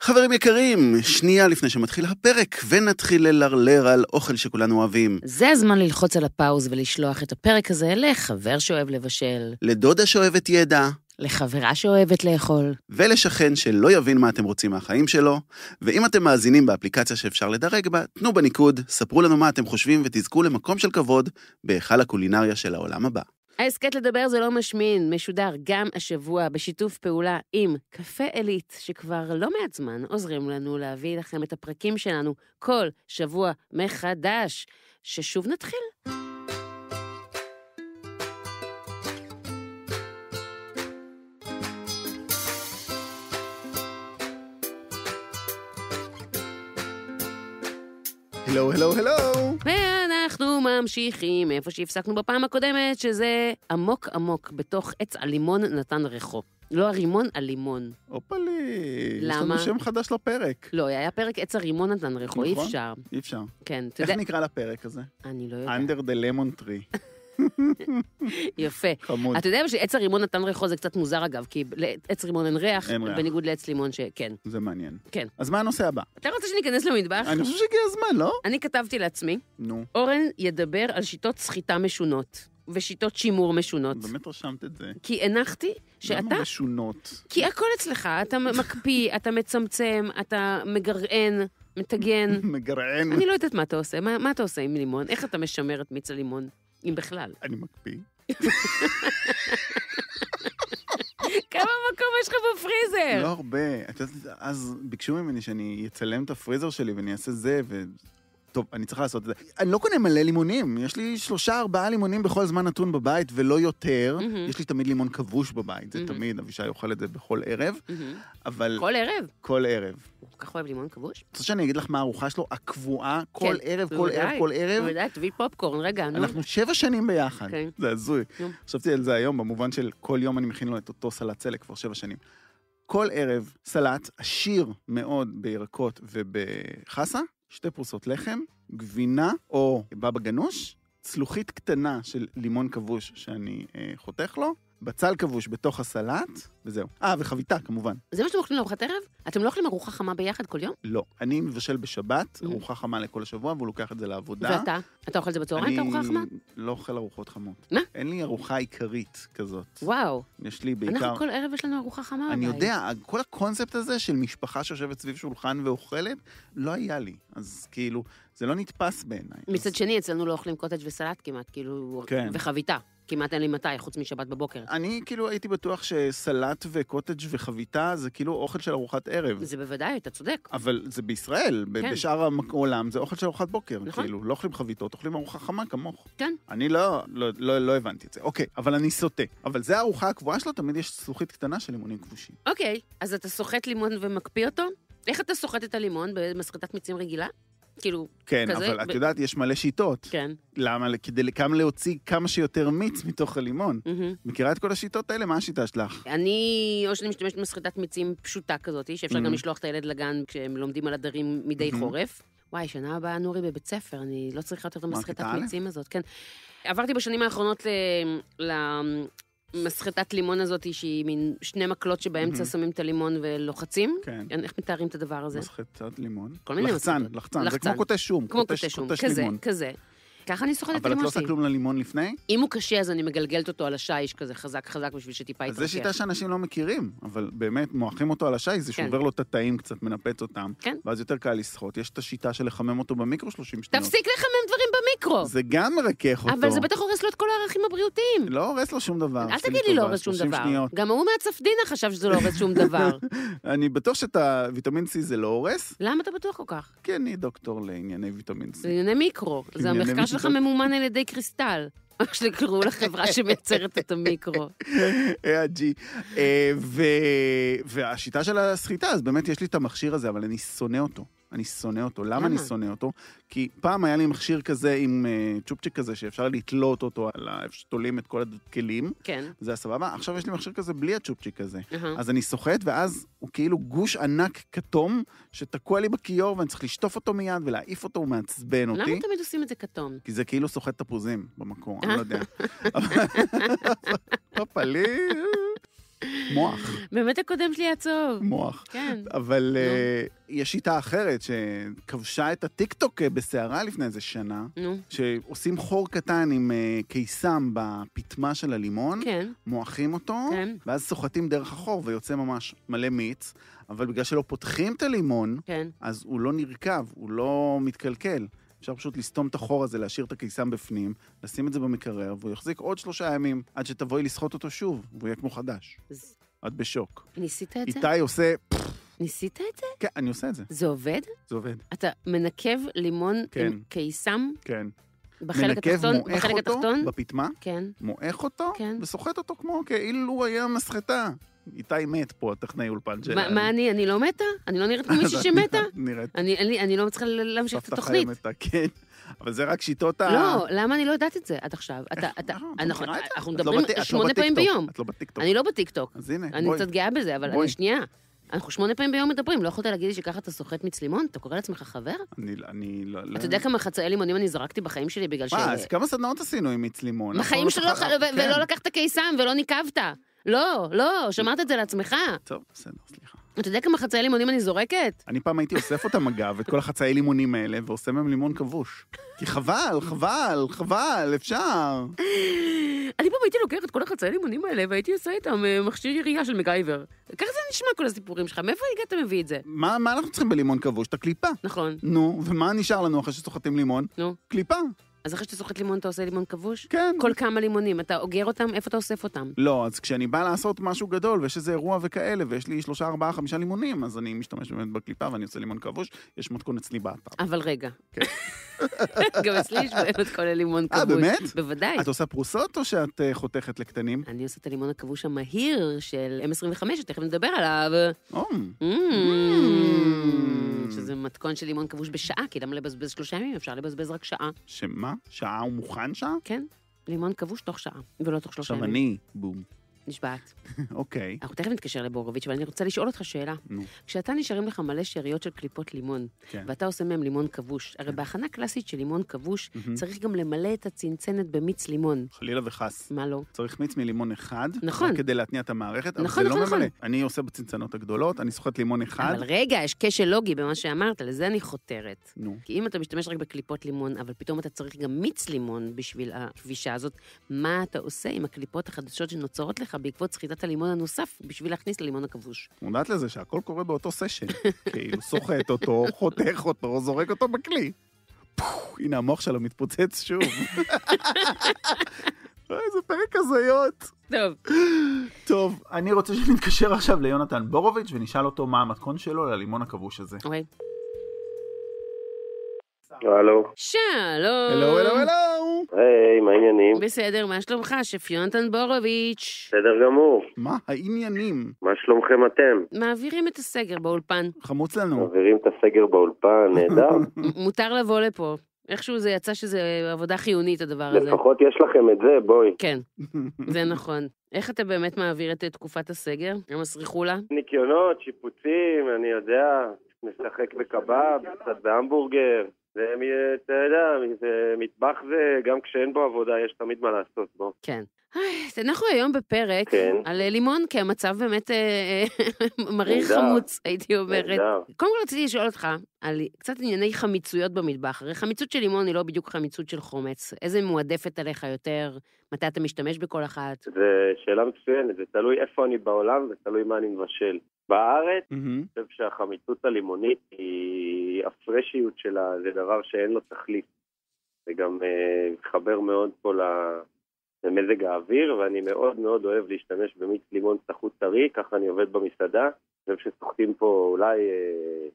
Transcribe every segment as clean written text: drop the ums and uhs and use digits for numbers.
חברים יקרים, שנייה לפני שמתחיל הפרק, ונתחיל ללרלר על אוכל שכולנו אוהבים. זה הזמן ללחוץ על הפאוז ולשלוח את הפרק הזה לחבר שאוהב לבשל, לדודה שאוהבת ידע, לחברה שאוהבת לאכול, ולשכן שלא יבין מה אתם רוצים מהחיים שלו. ואם אתם מאזינים באפליקציה שאפשר לדרג בה, תנו בניקוד, ספרו לנו מה אתם חושבים ותזכו למקום של כבוד בהיכל הקולינריה של העולם הבא. העסקת לדבר זה לא משמין, משודר גם השבוע בשיתוף פעולה עם קפה אלית, שכבר לא מעט זמן עוזרים לנו להביא לכם את הפרקים שלנו כל שבוע מחדש. ששוב נתחיל. הלו, הלו, הלו. ואנחנו ממשיכים איפה שהפסקנו בפעם הקודמת, שזה עמוק עמוק בתוך עץ הלימון נתן ריחו. לא הרימון, הלימון. אופלי, למה? יש לנו שם חדש לפרק. לא, היה פרק עץ הרימון נתן ריחו, נכון? אי אפשר. אי אפשר. כן, אתה איך יודע... נקרא לפרק הזה? אני לא יודעת. Under the lemon tree. יפה. חמוד. אתה יודע שעץ הרימון נתן ריחו זה קצת מוזר אגב, כי לעץ רימון אין ריח, אין ריח. בניגוד לעץ לימון שכן. זה מעניין. כן. אז מה הנושא הבא? אתה רוצה שניכנס למטבח? אני חושב שהגיע הזמן, לא? אני כתבתי לעצמי, נו, אורן ידבר על שיטות סחיטה משונות, ושיטות שימור משונות. באמת רשמת את זה. כי הנחתי שאתה... למה משונות? כי הכל אצלך, אתה מקפיא, אתה מצמצם, אתה מגרען, מטגן. מגרען. אני לא יודעת מה אתה עושה. מה אתה עושה עם לימון? איך אתה משמר את מיץ הלימון? אם בכלל. אני מקפיא. כמה מקום יש לך בפריזר? לא הרבה. אז ביקשו ממני שאני אצלם את הפריזר שלי ואני אעשה זה טוב, אני צריך לעשות את זה. אני לא קונה מלא לימונים. יש לי 3-4 לימונים בכל זמן נתון בבית, ולא יותר. יש לי תמיד לימון כבוש בבית. זה תמיד, אבישי אוכל את זה בכל ערב. אבל... כל ערב? כל ערב. הוא כל כך אוהב לימון כבוש? רוצה שאני אגיד לך מה הארוחה שלו? הקבועה, כל ערב, כל ערב, כל ערב. הוא יודע, תביא פופקורן, רגע, נו. אנחנו 7 שנים ביחד. זה הזוי. חשבתי על זה היום, במובן של כל יום אני מכין לו את אותו סלט צלק כבר 7 שנים. כל ערב סלט עשיר מאוד בירקות ובחסה, 2 פרוסות לחם, גבינה או בבא גנוש, צלוחית קטנה של לימון כבוש שאני חותך לו, בצל כבוש בתוך הסלט, וזהו. וחביתה, כמובן. זה מה שאתם אוכלים לארוחת ערב? אתם לא אוכלים ארוחה חמה ביחד כל יום? לא. אני מבשל בשבת, ארוחה חמה לכל השבוע, והוא לוקח את זה לעבודה. ואתה? אתה אוכל את זה בצהריים, את ארוחה חמה? אני לא אוכל ארוחות חמות. מה? אין לי ארוחה עיקרית כזאת. וואו. יש לי בעיקר... אנחנו כל ערב יש לנו ארוחה חמה בבית. אני יודע, כל הקונספט הזה של משפחה שיושבת סביב שולחן ואוכלת, לא היה לי. אז כאילו, זה לא נתפס בעיניי. מצד שני, אצלנו לא אוכלים קוטג' וסלט כמעט, כאילו, וחביתה. כמעט אין לי מתי, חוץ משבת בבוקר. אני כאילו הייתי בטוח שסלט וקוטג' וחביתה זה כאילו אוכל של ארוחת ערב. זה בוודאי, אתה צודק. אבל זה בישראל, בשאר העולם זה אוכל של ארוחת בוקר. כאילו, לא אוכלים חביתות, אוכלים ארוחה חמה כמוך. כן. אני לא הבנתי את זה. אוקיי, אבל אני סוטה. אבל זה הארוחה הקבועה שלו, תמיד יש זכוכית קטנה של לימונים כבושים. אוקיי, אז אתה סוחט לימון ומקפיא אותו? איך אתה סוחט את הלימון במסחטת מיצים רגילה? כאילו, כן, כזה, אבל את יודעת, יש מלא שיטות. כן. למה? כדי להוציא כמה שיותר מיץ מתוך הלימון. מכירה את כל השיטות האלה? מה השיטה שלך? אני, או שאני משתמשת במסחטת מיצים פשוטה כזאת, שאפשר גם לשלוח את הילד לגן כשהם לומדים על הדרים מדי חורף. וואי, שנה הבאה נורי בבית ספר, אני לא צריכה יותר במסחטת מיצים הזאת, כן. עברתי בשנים האחרונות מסחטת לימון הזאת, שהיא מין 2 מקלות שבאמצע שמים את הלימון ולוחצים. כן. איך מתארים את הדבר הזה? מסחטת לימון. כל מיני לחצן. זה כמו קוטש שום. כמו קוטש שום, כזה. ככה אני סוחטת את אבל הלימון שלי. את לא עושה כלום ללימון לפני? אם הוא קשה, אז אני מגלגלת אותו על השיש כזה חזק בשביל שטיפה יתרקח. אז זו שיטה שאנשים לא מכירים, אבל באמת מועכים אותו על השיש, זה שובר לו את התאים קצת, מנפץ אותם, ואז יותר קל לסחוט. יש את השיטה של לחמם אותו במיקרו 30 שניות. תפסיק לחמם דברים במיקרו! זה גם מרכך אותו. אבל זה בטח הורס לו את כל הערכים הבריאותיים. לא הורס לו שום דבר. אל תגיד לי לא הורס שום דבר. גם הוא מהצפדינה חשב שזה לא הורס שום דבר. אני בטוח שאת הוויטמין C זה לא הורס. למה אתה בטוח כל כך? כי אני דוקטור לענייני ויטמין C. לענייני מיקרו. זה המחקר שלך ממומן על ידי קריסטל. איך שקראו לחברה שמייצרת את המיקרו. והשיטה של הסחיטה, אז באמת יש לי את המכשיר הזה, אבל אני שונא אותו. אני שונא אותו. למה אני שונא אותו? כי פעם היה לי מכשיר כזה עם צ'ופצ'יק כזה, שאפשר לתלות אותו על איפה שתולים את כל הכלים. כן. זה הסבבה. עכשיו יש לי מכשיר כזה בלי הצ'ופצ'יק כזה. אז אני סוחט, ואז הוא כאילו גוש ענק כתום, שתקוע לי בכיור, ואני צריך לשטוף אותו מיד ולהעיף אותו, הוא מעצבן אותי. למה תמיד עושים את זה כתום? כי זה כאילו סוחט תפוזים במקור, אני לא יודע. פפלי... מוח. באמת הקודם שלי עצוב. מוח. כן. אבל יש שיטה אחרת שכבשה את הטיקטוק בסערה לפני איזה שנה, שעושים חור קטן עם קיסם בפתמה של הלימון, מועכים אותו, ואז סוחטים דרך החור ויוצא ממש מלא מיץ, אבל בגלל שלא פותחים את הלימון, אז הוא לא נרכב, הוא לא מתקלקל. אפשר פשוט לסתום את החור הזה, להשאיר את הקיסם בפנים, לשים את זה במקרר, והוא יחזיק עוד 3 ימים, עד שתבואי לסחוט אותו שוב, והוא יהיה כמו חדש. את בשוק. ניסית את זה? איתי עושה... ניסית את זה? כן, אני עושה את זה. זה עובד? זה עובד. אתה מנקב לימון עם קיסם? כן. בחלק התחתון? בחלק התחתון? בפתמה? כן. מועך אותו? כן. וסוחט אותו כמו כאילו הוא היה מסחטה. איתי מת פה, הטכנאי אולפן שלה. מה אני לא מתה? אני לא נראית כמו מישהי שמתה? נראית. אני לא מצליחה להמשיך את התוכנית. כן. אבל זה רק שיטות לא, למה אני לא יודעת את זה עד עכשיו? אנחנו מדברים 8 פעמים ביום. את לא בטיקטוק. אני לא בטיקטוק. אז הנה, אני קצת גאה בזה, אבל אני שנייה. אנחנו 8 פעמים ביום מדברים, לא יכולת להגיד לי שככה אתה סוחט מיץ לימון? אתה קורא לעצמך חבר? אני לא... אתה יודע כמה חצאי לימונים אני זרקתי בחיים שלי בגלל אז כמה סדנאות עשינו עם מיץ לימון? בחיים שלו, ולא לקחת קיסם ולא ניקבת. לא, שמרת את זה לעצמך. טוב, בסדר, סליחה. אתה יודע כמה חצאי לימונים אני זורקת? אני פעם הייתי אוסף אותם אגב, את כל החצאי לימונים האלה, ועושה מהם לימון כבוש. כי חבל, אפשר. אני פעם הייתי לוקחת את כל החצאי לימונים האלה, והייתי עושה איתם מכשיר ירייה של מגייבר. ככה זה נשמע כל הסיפורים שלך, מאיפה הגעת מביא את זה? מה אנחנו צריכים בלימון כבוש? את הקליפה. נכון. נו, ומה נשאר לנו אחרי שסוחטים לימון? נו. קליפה. אז אחרי שאתה סוחט לימון, אתה עושה לימון כבוש? כן. כל כמה לימונים, אתה אוגר אותם, איפה אתה אוסף אותם? לא, אז כשאני בא לעשות משהו גדול, ויש איזה אירוע וכאלה, ויש לי 3, 4, 5 לימונים, אז אני משתמש באמת בקליפה, ואני עושה לימון כבוש, יש מתכון אצלי באתר. אבל רגע. כן. גם אצלי יש מתכון ללימון כבוש. באמת? בוודאי. את עושה פרוסות או שאת חותכת לקטנים? אני עושה את הלימון הכבוש המהיר של M25, שתכף נדבר עליו. שזה מתכון של לימון כבוש בשעה, כי למה לבזבז 3 ימים? אפשר לבזבז רק שעה. שמה? שעה הוא מוכן שעה? כן, לימון כבוש תוך שעה, ולא תוך 3 ימים. עכשיו אני, בום. נשבעת. אוקיי. אנחנו תכף נתקשר לבורוביץ', אבל אני רוצה לשאול אותך שאלה. כשאתה נשארים לך מלא שאריות של קליפות לימון, ואתה עושה מהם לימון כבוש, הרי בהכנה קלאסית של לימון כבוש, צריך גם למלא את הצנצנת במיץ לימון. חלילה וחס. מה לא? צריך מיץ מלימון אחד, נכון. כדי להתניע את המערכת, אבל זה לא ממלא. אני עושה בצנצנות הגדולות, אני סוחט לימון אחד. אבל רגע, יש כשל לוגי במה שאמרת, לזה אני חותרת. כי אם אתה משתמש רק בקליפות לימון, אבל פתאום אתה צריך גם מיץ לימון בשביל הכבישה הזאת, מה אתה עושה עם הקליפות החדשות שנוצרות לך בעקבות סחיטת הלימון הנוסף בשביל להכניס ללימון הכבוש? מודעת לזה שהכל קורה באותו סשן. כאילו סוחט אותו, חותך אותו, זורק אותו בכלי. הנה המוח שלו מתפוצץ שוב. איזה פרק הזיות. טוב, אני רוצה שנתקשר עכשיו ליונתן בורוביץ' ונשאל אותו מה המתכון שלו ללימון הכבוש הזה. אוקיי. הלו. שלום. הלו. היי, מה העניינים? בסדר, מה שלומך? שף יונתן בורוביץ'. בסדר גמור. מה העניינים? מה שלומכם אתם? מעבירים את הסגר באולפן. חמוץ לנו. מעבירים את הסגר באולפן, נהדר. מותר לבוא לפה. איכשהו זה יצא שזה עבודה חיונית הדבר הזה. לפחות יש לכם את זה, בואי. כן, זה נכון. איך אתה באמת מעביר את תקופת הסגר? גם הסריחולה? ניקיונות, שיפוצים, אני יודע, משחק בקבב, קצת בהמבורגר. אתה יודע, מטבח זה, גם כשאין בו עבודה, יש תמיד מה לעשות בו. כן. אנחנו היום בפרק על לימון, כי המצב באמת מריר חמוץ, הייתי אומרת. קודם כל רציתי לשאול אותך על קצת ענייני חמיצויות במטבח. הרי חמיצות של לימון היא לא בדיוק חמיצות של חומץ. איזה מועדפת עליך יותר? מתי אתה משתמש בכל אחת? זו שאלה מצוינת, זה תלוי איפה אני בעולם ותלוי מה אני מבשל. בארץ, אני חושב שהחמיצות הלימונית היא הפרשיות שלה, זה דבר שאין לו תחליף. זה גם מתחבר מאוד פה למזג האוויר, ואני מאוד מאוד אוהב להשתמש במיץ לימון סחוט טרי, ככה אני עובד במסעדה. אני חושב שסוחטים פה אולי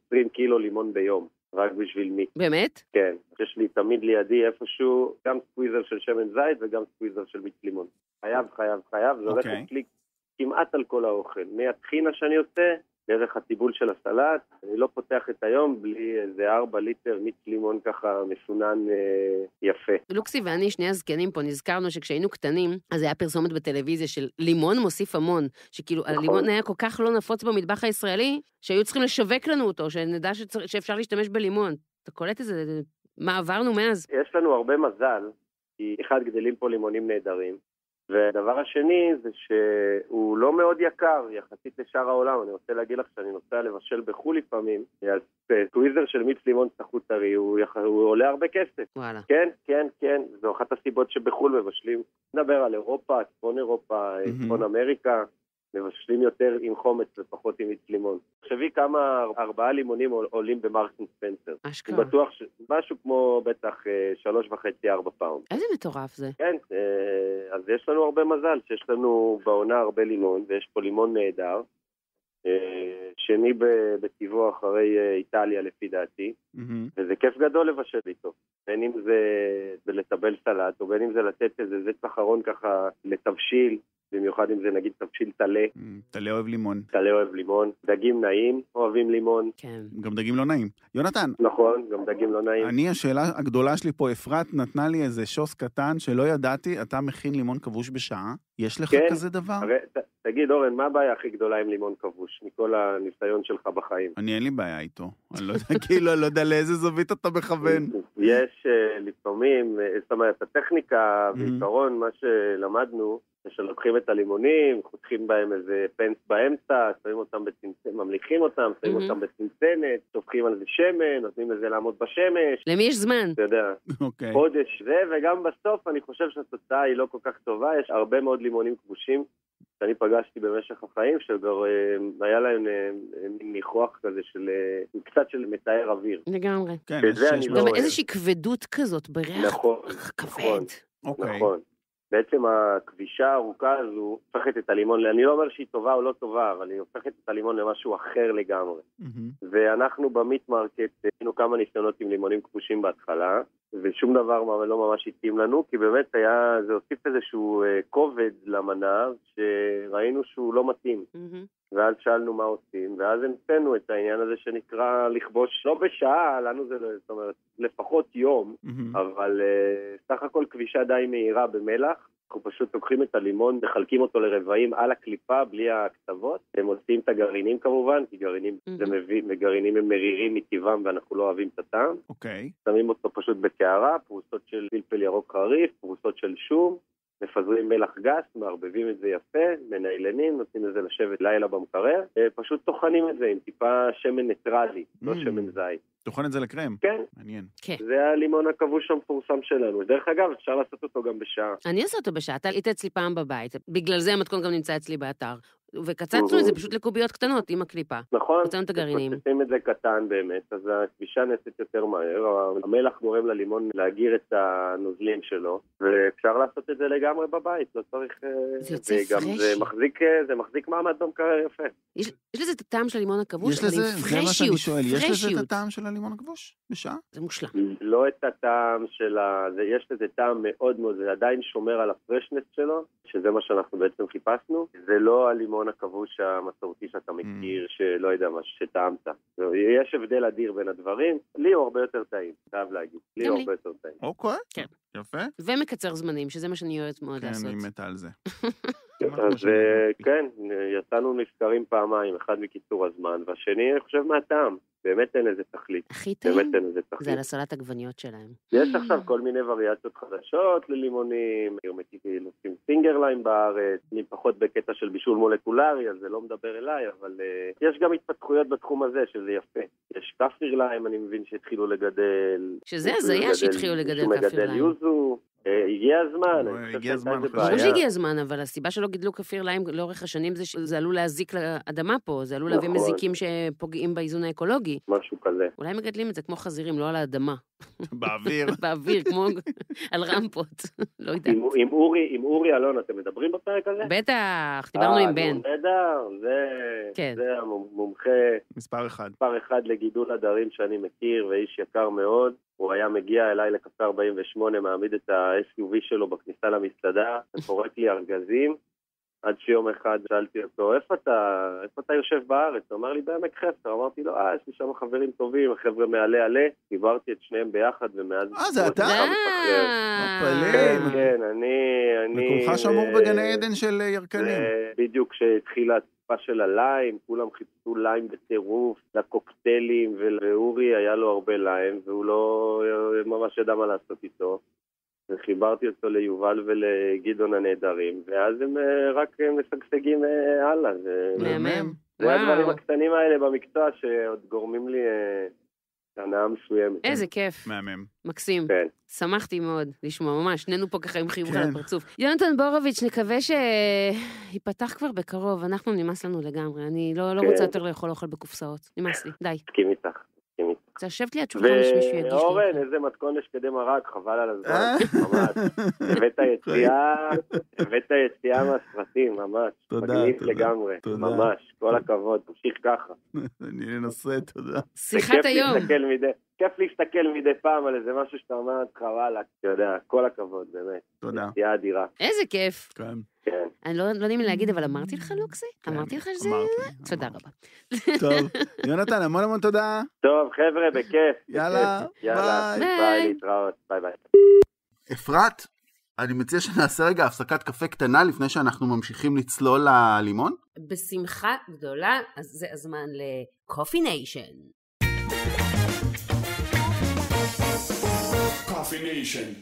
20 קילו לימון ביום, רק בשביל מיץ. באמת? כן. יש לי תמיד לידי איפשהו גם סקוויזר של שמן זית וגם סקוויזר של מיץ לימון. חייב, זה הולך לי כמעט על כל האוכל. מהטחינה שאני עושה, דרך הטיבול של הסלט, אני לא פותח את היום בלי איזה 4 ליטר מיץ לימון ככה מסונן יפה. לוקסי ואני, שני הזקנים פה, נזכרנו שכשהיינו קטנים, אז היה פרסומת בטלוויזיה של לימון מוסיף המון, שכאילו נכון. הלימון היה כל כך לא נפוץ במטבח הישראלי, שהיו צריכים לשווק לנו אותו, שנדע שאפשר להשתמש בלימון. אתה קולט איזה, מה עברנו מאז? יש לנו הרבה מזל, כי אחד גדלים פה לימונים נהדרים, והדבר השני זה שהוא לא מאוד יקר, יחסית לשאר העולם. אני רוצה להגיד לך שאני נוסע לבשל בחול לפעמים, אז טוויזר של מיץ לימון סחוט טרי, הוא עולה הרבה כסף. וואלה. כן, כן, כן, זו אחת הסיבות שבחול מבשלים. נדבר על אירופה, צפון אירופה, צפון אמריקה, מבשלים יותר עם חומץ ופחות עם מיץ לימון. תחשבי כמה 4 לימונים עולים במרקס אנד ספנסר. אשכרה. אני בטוח משהו כמו בטח 3.5-4 פאונד. איזה מטורף זה. כן, אז יש לנו הרבה מזל, שיש לנו בעונה הרבה לימון, ויש פה לימון נהדר. שני בטבעו אחרי איטליה לפי דעתי, וזה כיף גדול לבשל איתו. בין אם זה לטבל סלט, או בין אם זה לתת איזה זית אחרון ככה לתבשיל, במיוחד אם זה נגיד תבשיל טלה. טלה אוהב לימון. טלה אוהב לימון. דגים נעים אוהבים לימון. כן. גם דגים לא נעים. יונתן. נכון, גם דגים לא נעים. השאלה הגדולה שלי פה, אפרת נתנה לי איזה שוס קטן שלא ידעתי, אתה מכין לימון כבוש בשעה? יש לך כזה דבר? תגיד, אורן, מה הבעיה הכי גדולה עם לימון כבוש, מכל הניסיון שלך בחיים? אני אין לי בעיה איתו. אני לא יודע, כאילו, אני לא יודע לאיזה זווית אתה מכוון. יש לפעמים, זאת אומרת, הטכניקה בעיקרון, מה שלמדנו, זה שלוקחים את הלימונים, חותכים בהם איזה פנס באמצע, שמים אותם בצנצנת, ממליכים אותם, שמים אותם בצנצנת, שופכים על זה שמן, נותנים לזה לעמוד בשמש. למי יש זמן? אתה יודע, חודש זה, וגם בסוף אני חושב שהתוצאה היא לא כל כך טובה, יש הרבה מאוד לימונים כבושים, שאני פגשתי במשך החיים, שהיה להם ניחוח כזה של קצת של מתאר אוויר. לגמרי. כן, גם איזושהי כבדות כזאת בריח כבד. נכון. בעצם הכבישה הארוכה הזו הופכת את הלימון, אני לא אומר שהיא טובה או לא טובה, אבל היא הופכת את הלימון למשהו אחר לגמרי. ואנחנו במיט מרקט, היינו כמה ניסיונות עם לימונים כבושים בהתחלה, ושום דבר לא ממש התאים לנו, כי באמת זה הוסיף איזשהו כובד למנה, שראינו שהוא לא מתאים. ואז שאלנו מה עושים, ואז המצאנו את העניין הזה שנקרא לכבוש, לא בשעה, לנו זה, זאת אומרת, לפחות יום, אבל סך הכל כבישה די מהירה במלח, אנחנו פשוט לוקחים את הלימון, מחלקים אותו לרבעים על הקליפה, בלי הקצוות, הם מוציאים את הגרעינים כמובן, כי גרעינים הם מרירים מטבעם ואנחנו לא אוהבים את הטעם. שמים אותו פשוט בקערה, פרוסות של פלפל ירוק חריף, פרוסות של שום, מפזרים מלח גס, מערבבים את זה יפה, מנהלנים, נותנים לזה לשבת לילה במקרר, פשוט טוחנים את זה עם טיפה שמן ניטרלי, לא שמן זית. טוחן את זה לקרם? כן. מעניין. זה הלימון הכבוש המפורסם שלנו. דרך אגב, אפשר לעשות אותו גם בשעה. אני אעשה אותו בשעה, אתה היית אצלי פעם בבית, בגלל זה המתכון גם נמצא אצלי באתר. וקצצנו את זה פשוט לקוביות קטנות עם הקליפה. נכון. קצצנו את הגרעינים. קצצים את זה קטן באמת, אז הכבישה נעשית יותר מהר, המלח גורם ללימון להגיר את הנוזלים שלו, ואפשר לעשות את זה לגמרי בבית, לא צריך... זה יוצא פרשי. זה מחזיק מעמד במקרר יפה. יש לזה את הטעם של הלימון הכבוש, יש לזה, זה מה שאני שואל, יש לזה את הטעם של הלימון הכבוש בשעה? זה מושלם. לא את הטעם יש לזה טעם מאוד מאוד, זה עדיין שומר על הפרשנס שלו, שזה מה שאנחנו בעצם חיפשנו, זה לא הלימון הכבוש המסורתי שאתה מכיר, שלא יודע מה, שטעמת. יש הבדל אדיר בין הדברים, לי הוא הרבה יותר טעים, חייב להגיד, לי הוא הרבה יותר טעים. אוקיי, כן. יפה. ומקצר זמנים, שזה מה שאני אוהבת מאוד לעשות. כן, אני מתה על זה. אז כן, יצאנו נזכרים פעמיים, אחד מקיצור הזמן, והשני, אני חושב מהטעם. באמת אין איזה תכלית. הכי טעים? באמת אין איזה תכלית. זה על הסלט עגבניות שלהם. יש עכשיו כל מיני וריאציות חדשות ללימונים, עושים סינגר ליים בארץ, אני פחות בקטע של בישול מולקולרי, אז זה לא מדבר אליי, אבל יש גם התפתחויות בתחום הזה, שזה יפה. יש כפיר ליים, אני מבין שהתחילו לגדל. שזה הזיה שהתחילו לגדל כפיר ליים. יוזו. הגיע הזמן. הגיע הזמן. ברור שהגיע הזמן, אבל הסיבה שלא גידלו כפיר ליים לאורך השנים זה שזה עלול להזיק לאדמה פה, זה עלול להביא מזיקים שפוגעים באיזון האקולוגי. משהו כזה. אולי מגדלים את זה כמו חזירים, לא על האדמה. באוויר. באוויר, כמו על רמפות. לא יודעת. עם אורי אלון, אתם מדברים בפרק הזה? בטח, דיברנו עם בן. נהדר, זה המומחה מספר אחד לגידול עדרים שאני מכיר, ואיש יקר מאוד. הוא היה מגיע אליי לקפה 48, מעמיד את ה-SUV שלו בכניסה למסעדה, ופורק לי ארגזים, עד שיום אחד שאלתי אותו, איפה אתה יושב בארץ? הוא אמר לי, בעמק חפר. אמרתי לו, יש לי שם חברים טובים, החבר'ה מעלה עלה, דיברתי את שניהם ביחד, ומאז... זה אתה? כן, כן, אני... וכולך שמור בגני עדן של ירקנים. בדיוק כשהתחילה התקופה של הליים, כולם חיפשו ליים בטירוף, לקוקטיילים, ואורי היה לו הרבה ליים, והוא לא ממש ידע מה לעשות איתו. וחיברתי אותו ליובל ולגדעון הנהדרים, ואז הם רק משגשגים הלאה. מהמם. זה הדברים הקטנים האלה במקצוע שעוד גורמים לי הנאה מסוימת. איזה כיף. מהמם. מקסים. כן. שמחתי מאוד לשמוע, ממש, שנינו פה ככה עם חיוך על הפרצוף. יונתן בורוביץ', נקווה שיפתח כבר בקרוב, אנחנו נמאס לנו לגמרי, אני לא רוצה יותר לאכול אוכל בקופסאות, נמאס לי, די. תסכים איתך. זה לשבת לי התשובה שמישהו יגיש לי. ואורן, איזה מתכון לשקדי מרק, חבל על הזמן, ממש. הבאת יציאה מהסרטים, ממש. מגניב לגמרי, ממש. כל הכבוד, תמשיך ככה. אני אנסה, תודה. שיחת היום. כיף להסתכל מדי פעם על איזה משהו שאתה אומר, חבל, אתה יודע, כל הכבוד, באמת. תודה. יציאה אדירה. איזה כיף. כן. כן. אני לא יודעים להגיד, אבל אמרתי לך לוקסי? אמרתי לך שזה... תודה רבה. טוב, יונתן, המון תודה. טוב, חבר'ה, בכיף. יאללה, ביי, להתראות, ביי. אפרת, אני מציע שנעשה רגע הפסקת קפה קטנה לפני שאנחנו ממשיכים לצלול ללימון. בשמחה גדולה, אז זה הזמן לקופי ניישן. קופי ניישן.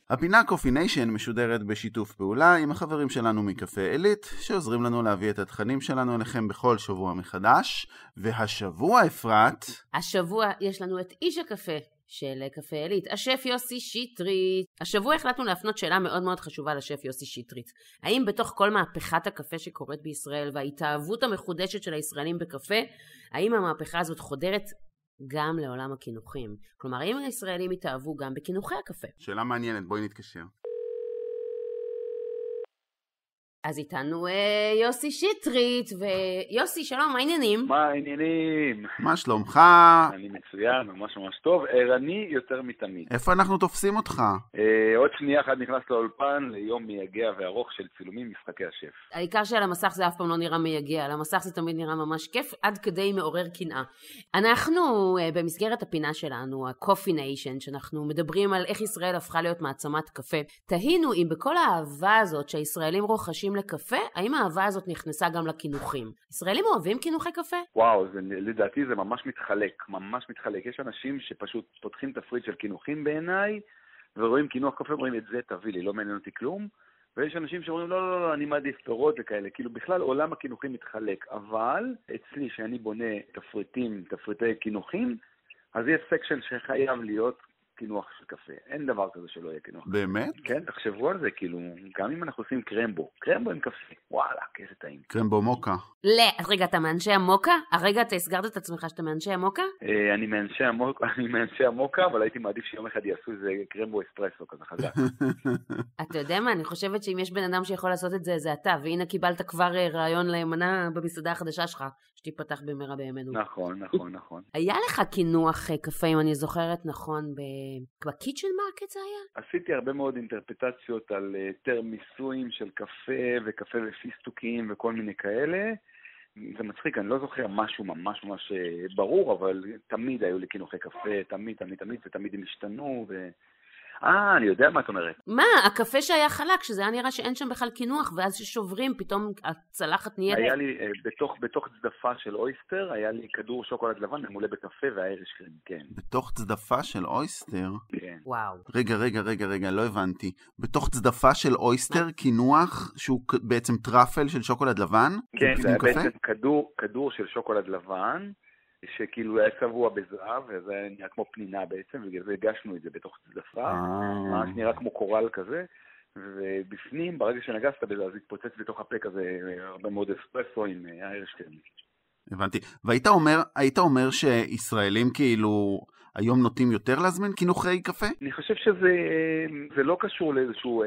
הפינה קופי ניישן משודרת בשיתוף פעולה עם החברים שלנו מקפה עילית, שעוזרים לנו להביא את התכנים שלנו אליכם בכל שבוע מחדש. והשבוע, אפרת, השבוע יש לנו את איש הקפה של קפה עילית, השף יוסי שטרית. השבוע החלטנו להפנות שאלה מאוד מאוד חשובה לשף יוסי שטרית. האם בתוך כל מהפכת הקפה שקורית בישראל וההתאהבות המחודשת של הישראלים בקפה, האם המהפכה הזאת חודרת גם לעולם הכינוחים? כלומר, האם הישראלים התאהבו גם בכינוחי הקפה? שאלה מעניינת, בואי נתקשר. אז איתנו יוסי שטרית, ויוסי, שלום, מה העניינים? מה העניינים? מה שלומך? אני מצוין, ממש ממש טוב, ערני יותר מתמיד. איפה אנחנו תופסים אותך? עוד שנייה אחת נכנס לאולפן ליום מייגע וארוך של צילומים משחקי השף. העיקר שעל המסך זה אף פעם לא נראה מייגע, על המסך זה תמיד נראה ממש כיף, עד כדי מעורר קנאה. אנחנו במסגרת הפינה שלנו, הקופי ניישן, שאנחנו מדברים על איך ישראל הפכה להיות מעצמת קפה, תהינו אם בכל האהבה הזאת שהישראלים רוכשים לקפה, האם האהבה הזאת נכנסה גם לכינוחים? ישראלים אוהבים כינוחי קפה? וואו, לדעתי זה ממש מתחלק. יש אנשים שפשוט פותחים תפריט של כינוחים בעיניי, ורואים כינוח קפה, אומרים את זה תביא לי, לא מעניין אותי כלום. ויש אנשים שאומרים לא, אני מעדיף פירות וכאלה. כאילו בכלל עולם הכינוחים מתחלק, אבל אצלי שאני בונה תפריטי כינוחים, אז יש סקשן שחייב להיות כינוח של קפה. אין דבר כזה שלא יהיה כינוח. באמת? כן, תחשבו על זה, כאילו, גם אם אנחנו עושים קרמבו עם קפה, וואלה, איזה טעים. קרמבו מוקה. אז רגע, אתה מאנשי המוקה? הרגע אתה הסגרת את עצמך שאתה מאנשי המוקה? אני מאנשי המוקה, אבל הייתי מעדיף שיום אחד יעשו איזה קרמבו אספרסו כזה חזק. אתה יודע מה, אני חושבת שאם יש בן אדם שיכול לעשות את זה, זה אתה, והנה קיבלת כבר רעיון למנה במסעדה החדשה שלך, שתיפתח במהרה בימינו. נכון. היה לך כינוח קפה, אם אני זוכרת נכון, בקיצ'ן מרקט זה היה? עשיתי הרבה מאוד אינטרפטציות על תרמיסויים של קפה וקפה ופיסטוקים וכל מיני כאלה. זה מצחיק, אני לא זוכר משהו ממש ברור, אבל תמיד היו לי כינוחי קפה, תמיד, ותמיד הם השתנו אני יודע מה את אומרת. מה? הקפה שהיה חלק, שזה היה נראה שאין שם בכלל כינוח, ואז ששוברים, פתאום הצלחת נהיה... היה לי, בתוך צדפה של אויסטר, היה לי כדור שוקולד לבן ממולא בקפה והאיריש קרים, כן. בתוך צדפה של אויסטר? כן. וואו. רגע, לא הבנתי. בתוך צדפה של אויסטר, כינוח שהוא בעצם טראפל של שוקולד לבן? כן, זה היה בעצם כדור של שוקולד לבן, שכאילו היה צבוע בזהב, וזה נראה כמו פנינה בעצם, ובגלל זה הגשנו את זה בתוך צדפה, ממש נראה כמו קורל כזה, ובפנים, ברגע שנגסת בזה, אז התפוצץ בתוך הפה כזה, הרבה מאוד אספרסו עם האיריש קרים. הבנתי. והיית אומר שישראלים כאילו היום נוטים יותר להזמין כינוחי קפה? אני חושב שזה לא קשור לאיזשהו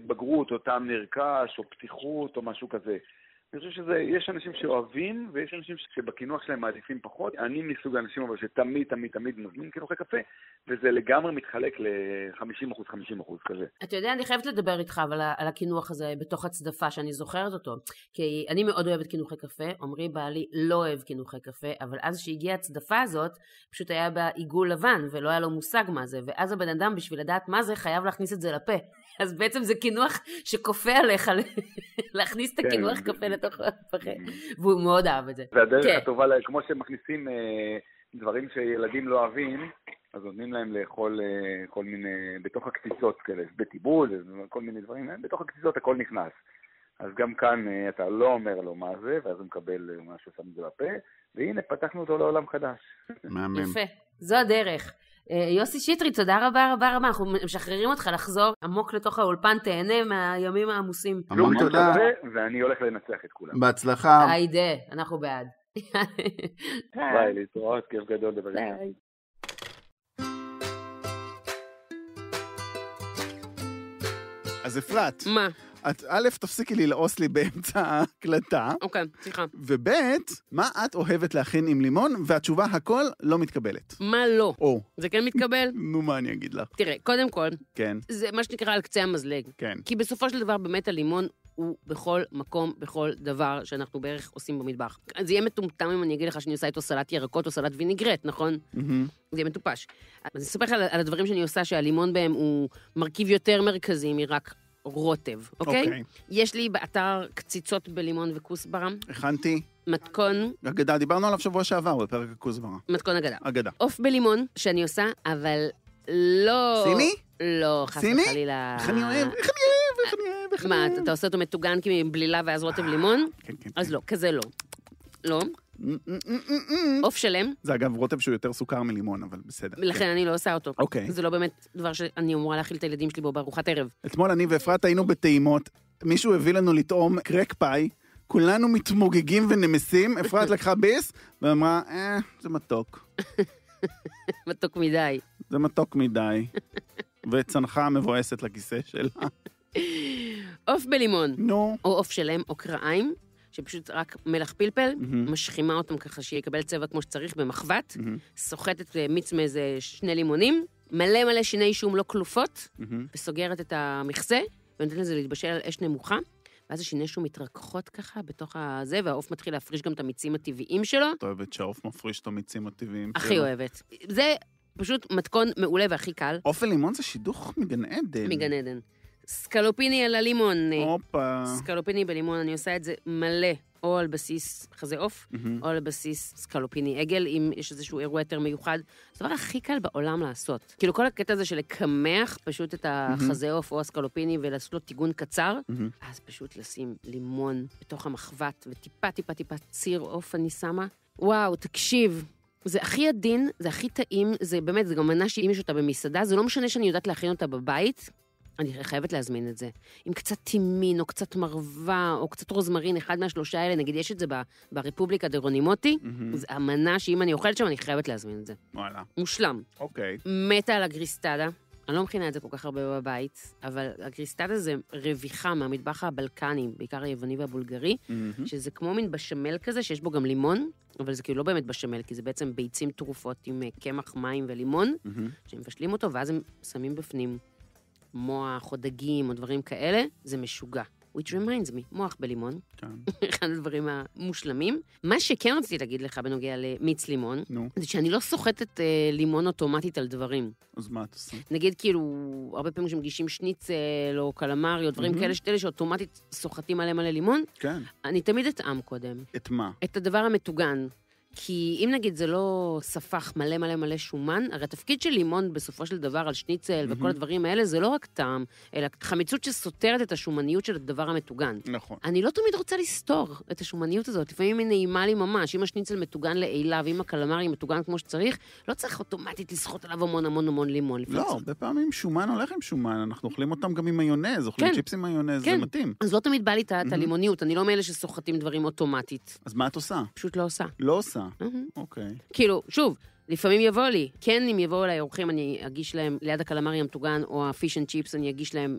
בגרות, או טעם נרכש, או פתיחות, או משהו כזה. אני חושב שיש אנשים שאוהבים, ויש אנשים שבכינוח שלהם מעדיפים פחות. אני מסוג האנשים אבל שתמיד נותנים כינוחי קפה, וזה לגמרי מתחלק ל-50%, כזה. אתה יודע, אני חייבת לדבר איתך על הכינוח הזה בתוך הצדפה, שאני זוכרת אותו. כי אני מאוד אוהבת כינוחי קפה, עמרי בעלי לא אוהב כינוחי קפה, אבל אז שהגיעה הצדפה הזאת, פשוט היה בה עיגול לבן, ולא היה לו מושג מה זה, ואז הבן אדם בשביל לדעת מה זה, חייב להכניס את זה לפה. אז בעצם זה כינוח שכופה עליך להכניס את הכינוח קפה לתוך הפה, והוא מאוד אהב את זה. והדרך הטובה, כמו שמכניסים דברים שילדים לא אוהבים, אז נותנים להם לאכול כל מיני, בתוך הקציצות כאלה, בטיבול, כל מיני דברים, בתוך הקציצות הכל נכנס. אז גם כאן אתה לא אומר לו מה זה, ואז הוא מקבל משהו שם את זה בפה, והנה פתחנו אותו לעולם חדש. יפה, זו הדרך. יוסי שטרי, תודה רבה רבה רבה, אנחנו משחררים אותך לחזור עמוק לתוך האולפן, תהנה מהימים העמוסים. המון תודה. ואני הולך לנצח את כולם. בהצלחה. היידה, אנחנו בעד. ביי, להתראות, כיף גדול דבר. ביי. אז אפרת. מה? את א', תפסיקי ללעוס לי באמצע ההקלטה. אוקיי, סליחה. וב', מה את אוהבת להכין עם לימון, והתשובה הכל לא מתקבלת. מה לא? או. זה כן מתקבל? נו, מה אני אגיד לך? תראה, קודם כל, כן. זה מה שנקרא על קצה המזלג. כן. כי בסופו של דבר באמת הלימון הוא בכל מקום, בכל דבר שאנחנו בערך עושים במטבח. זה יהיה מטומטם אם אני אגיד לך שאני עושה איתו סלט ירקות או סלט ויניגרט, נכון? זה יהיה מטופש. אז אני אספר לך על הדברים שאני עושה שהלימון בהם הוא מרכיב יותר מרכזי מרק רוטב, אוקיי? יש לי באתר קציצות בלימון וכוסברה. הכנתי. מתכון. אגדה, דיברנו עליו שבוע שעבר בפרק הכוסברה. מתכון אגדה. אגדה. עוף בלימון שאני עושה, אבל לא... סיני? לא, חס וחלילה. איך אני אוהב? מה, אתה עושה אותו מטוגן מבלילה ואז רוטב לימון? כן, כן. אז לא, כזה לא. לא. עוף שלם. זה אגב רוטב שהוא יותר סוכר מלימון, אבל בסדר. לכן אני לא עושה אותו. אוקיי. זה לא באמת דבר שאני אמורה להכיל את הילדים שלי בו בארוחת ערב. אתמול אני ואפרת היינו בטעימות, מישהו הביא לנו לטעום קרק פאי, כולנו מתמוגגים ונמסים, אפרת לקחה ביס, ואמרה, זה מתוק. מתוק מדי. זה מתוק מדי. וצנחה מבואסת לכיסא שלה. עוף בלימון. נו. או עוף שלם או קרעיים, שפשוט רק מלח פלפל, משחימה אותם ככה שיקבל צבע כמו שצריך במחבת, סוחטת מיץ מאיזה 2 לימונים, מלא מלא שיני שום לא כלופות, וסוגרת את המכסה, ונותנת לזה להתבשל על אש נמוכה, ואז השיני שום מתרככות ככה בתוך הזה, והעוף מתחיל להפריש גם את המיצים הטבעיים שלו. את אוהבת שהעוף מפריש את המיצים הטבעיים שלו? הכי אוהבת. זה פשוט מתכון מעולה והכי קל. עוף ולימון זה שידוך מגן עדן. מגן עדן. סקלופיני על הלימון. אופה. סקלופיני בלימון, אני עושה את זה מלא, או על בסיס חזה עוף, או על בסיס סקלופיני עגל, אם יש איזשהו אירוע יותר מיוחד. זה הדבר הכי קל בעולם לעשות. כאילו כל הקטע הזה של לקמח פשוט את החזה עוף או הסקלופיני ולעשות לו טיגון קצר, אז פשוט לשים לימון בתוך המחבת, וטיפה טיפה טיפה ציר עוף אני שמה. וואו, תקשיב. זה הכי עדין, זה הכי טעים, זה באמת, זה גם מנה שאם יש אותה במסעדה, זה לא משנה שאני יודעת להכין אותה בבית, אני חייבת להזמין את זה. עם קצת טימין, או קצת מרווה, או קצת רוזמרין, אחד מהשלושה האלה, נגיד, יש את זה ברפובליקה דרונימוטי, זה המנה שאם אני אוכלת שם, אני חייבת להזמין את זה. וואלה. מושלם. אוקיי. מתה על הגריסטדה. אני לא מכינה את זה כל כך הרבה בבית, אבל הגריסטדה זה רוויחה מהמטבח הבלקני, בעיקר היווני והבולגרי, שזה כמו מין בשמל כזה, שיש בו גם לימון, אבל זה כאילו לא באמת בשמל, כי זה בעצם ביצים טרופות עם קמח, מים ולימון, שהם מבשלים אותו, ואז הם שמים בפנים מוח או דגים או דברים כאלה, זה משוגע. which reminds me, מוח בלימון. אחד הדברים המושלמים. מה שכן רציתי להגיד לך בנוגע למיץ לימון, זה שאני לא סוחטת לימון אוטומטית על דברים. אז מה את עושה? נגיד כאילו, הרבה פעמים שמגישים שניצל או קלמרי או דברים כאלה, שתלה שאוטומטית סוחטים עליהם מלא לימון, כן. אני תמיד אטעם קודם. את מה? את הדבר המטוגן. כי אם נגיד זה לא ספח מלא מלא מלא שומן, הרי התפקיד של לימון בסופו של דבר על שניצל וכל הדברים האלה, זה לא רק טעם, אלא חמיצות שסותרת את השומניות של הדבר המטוגן. נכון. אני לא תמיד רוצה לסתור את השומניות הזאת, לפעמים היא נעימה לי ממש, אם השניצל מטוגן לעילה, ואם הקלמרי מטוגן כמו שצריך, לא צריך אוטומטית לסחוט עליו המון המון המון לימון. לא, הרבה פעמים שומן הולך עם שומן, אנחנו אוכלים אותם גם עם מיונז, אוכלים צ'יפס עם מיונז, זה מתאים. אז לא תמיד בא לי את הלימוניות, אני לא מאלה שסוחטים דברים אוטומטית. אז מה את עושה? פשוט לא עושה. לא עושה. אוקיי. כאילו, שוב, לפעמים יבוא לי, כן, אם יבואו אליי אורחים, אני אגיש להם, ליד הקלמרי המטוגן, או הפיש אנד צ'יפס, אני אגיש להם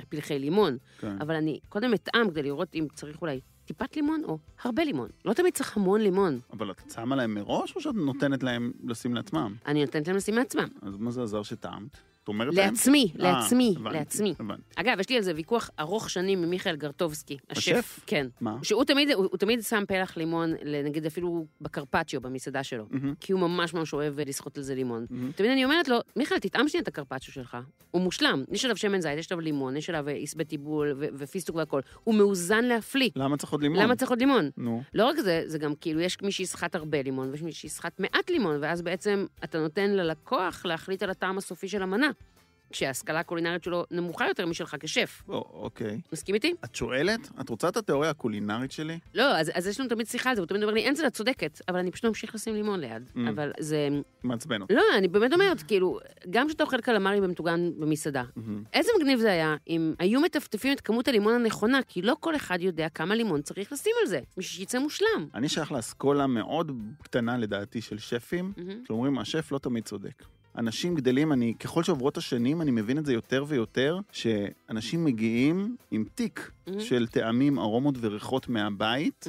פלחי לימון. אבל אני קודם אטעם כדי לראות אם צריך אולי טיפת לימון, או הרבה לימון. לא תמיד צריך המון לימון. אבל את שמה להם מראש, או שאת נותנת להם לשים לעצמם? אני נותנת להם לשים לעצמם. אז מה זה עזר שטעמת? את אומרת לעצמי. הבנתי. אגב, יש לי על זה ויכוח ארוך שנים עם מיכאל גרטובסקי, השף. כן. מה? שהוא תמיד שם פלח לימון, נגיד אפילו בקרפצ'יו, במסעדה שלו, כי הוא ממש ממש אוהב לשחות על זה לימון. תמיד אני אומרת לו, מיכאל, תטעם שנייה את הקרפצ'יו שלך. הוא מושלם. יש עליו שמן זית, יש עליו לימון, יש עליו איסבי טיבול ופיסטוק והכל. הוא מאוזן להפליא. למה צריך עוד לימון? נו. לא רק זה גם כאילו, יש מי שישחט הרבה לימון, ויש מי שישחט מעט לימון, ואז בעצם אתה נותן ללקוח להחליט על הטעם הסופי של המנה, כשההשכלה הקולינרית שלו נמוכה יותר משלך כשף. אוקיי. מסכים איתי? את שואלת? את רוצה את התיאוריה הקולינרית שלי? לא, אז יש לנו תמיד שיחה על זה, הוא תמיד אומר לי, אין זה, את צודקת, אבל אני פשוט ממשיך לשים לימון ליד. אבל זה... מעצבן אותי. לא, אני באמת אומרת, כאילו, גם שאתה אוכל קלמרי במטוגן במסעדה, איזה מגניב זה היה אם היו מטפטפים את כמות הלימון הנכונה, כי לא כל אחד יודע כמה לימון צריך לשים על זה, בשביל שיצא מושלם. אני שייך לאסכולה מאוד קטנה לדעתי של שפים, שאומרים, השף לא תמיד צודק. אנשים גדלים, ככל שעוברות השנים, אני מבין את זה יותר ויותר, שאנשים מגיעים עם תיק של טעמים, ארומות וריחות מהבית.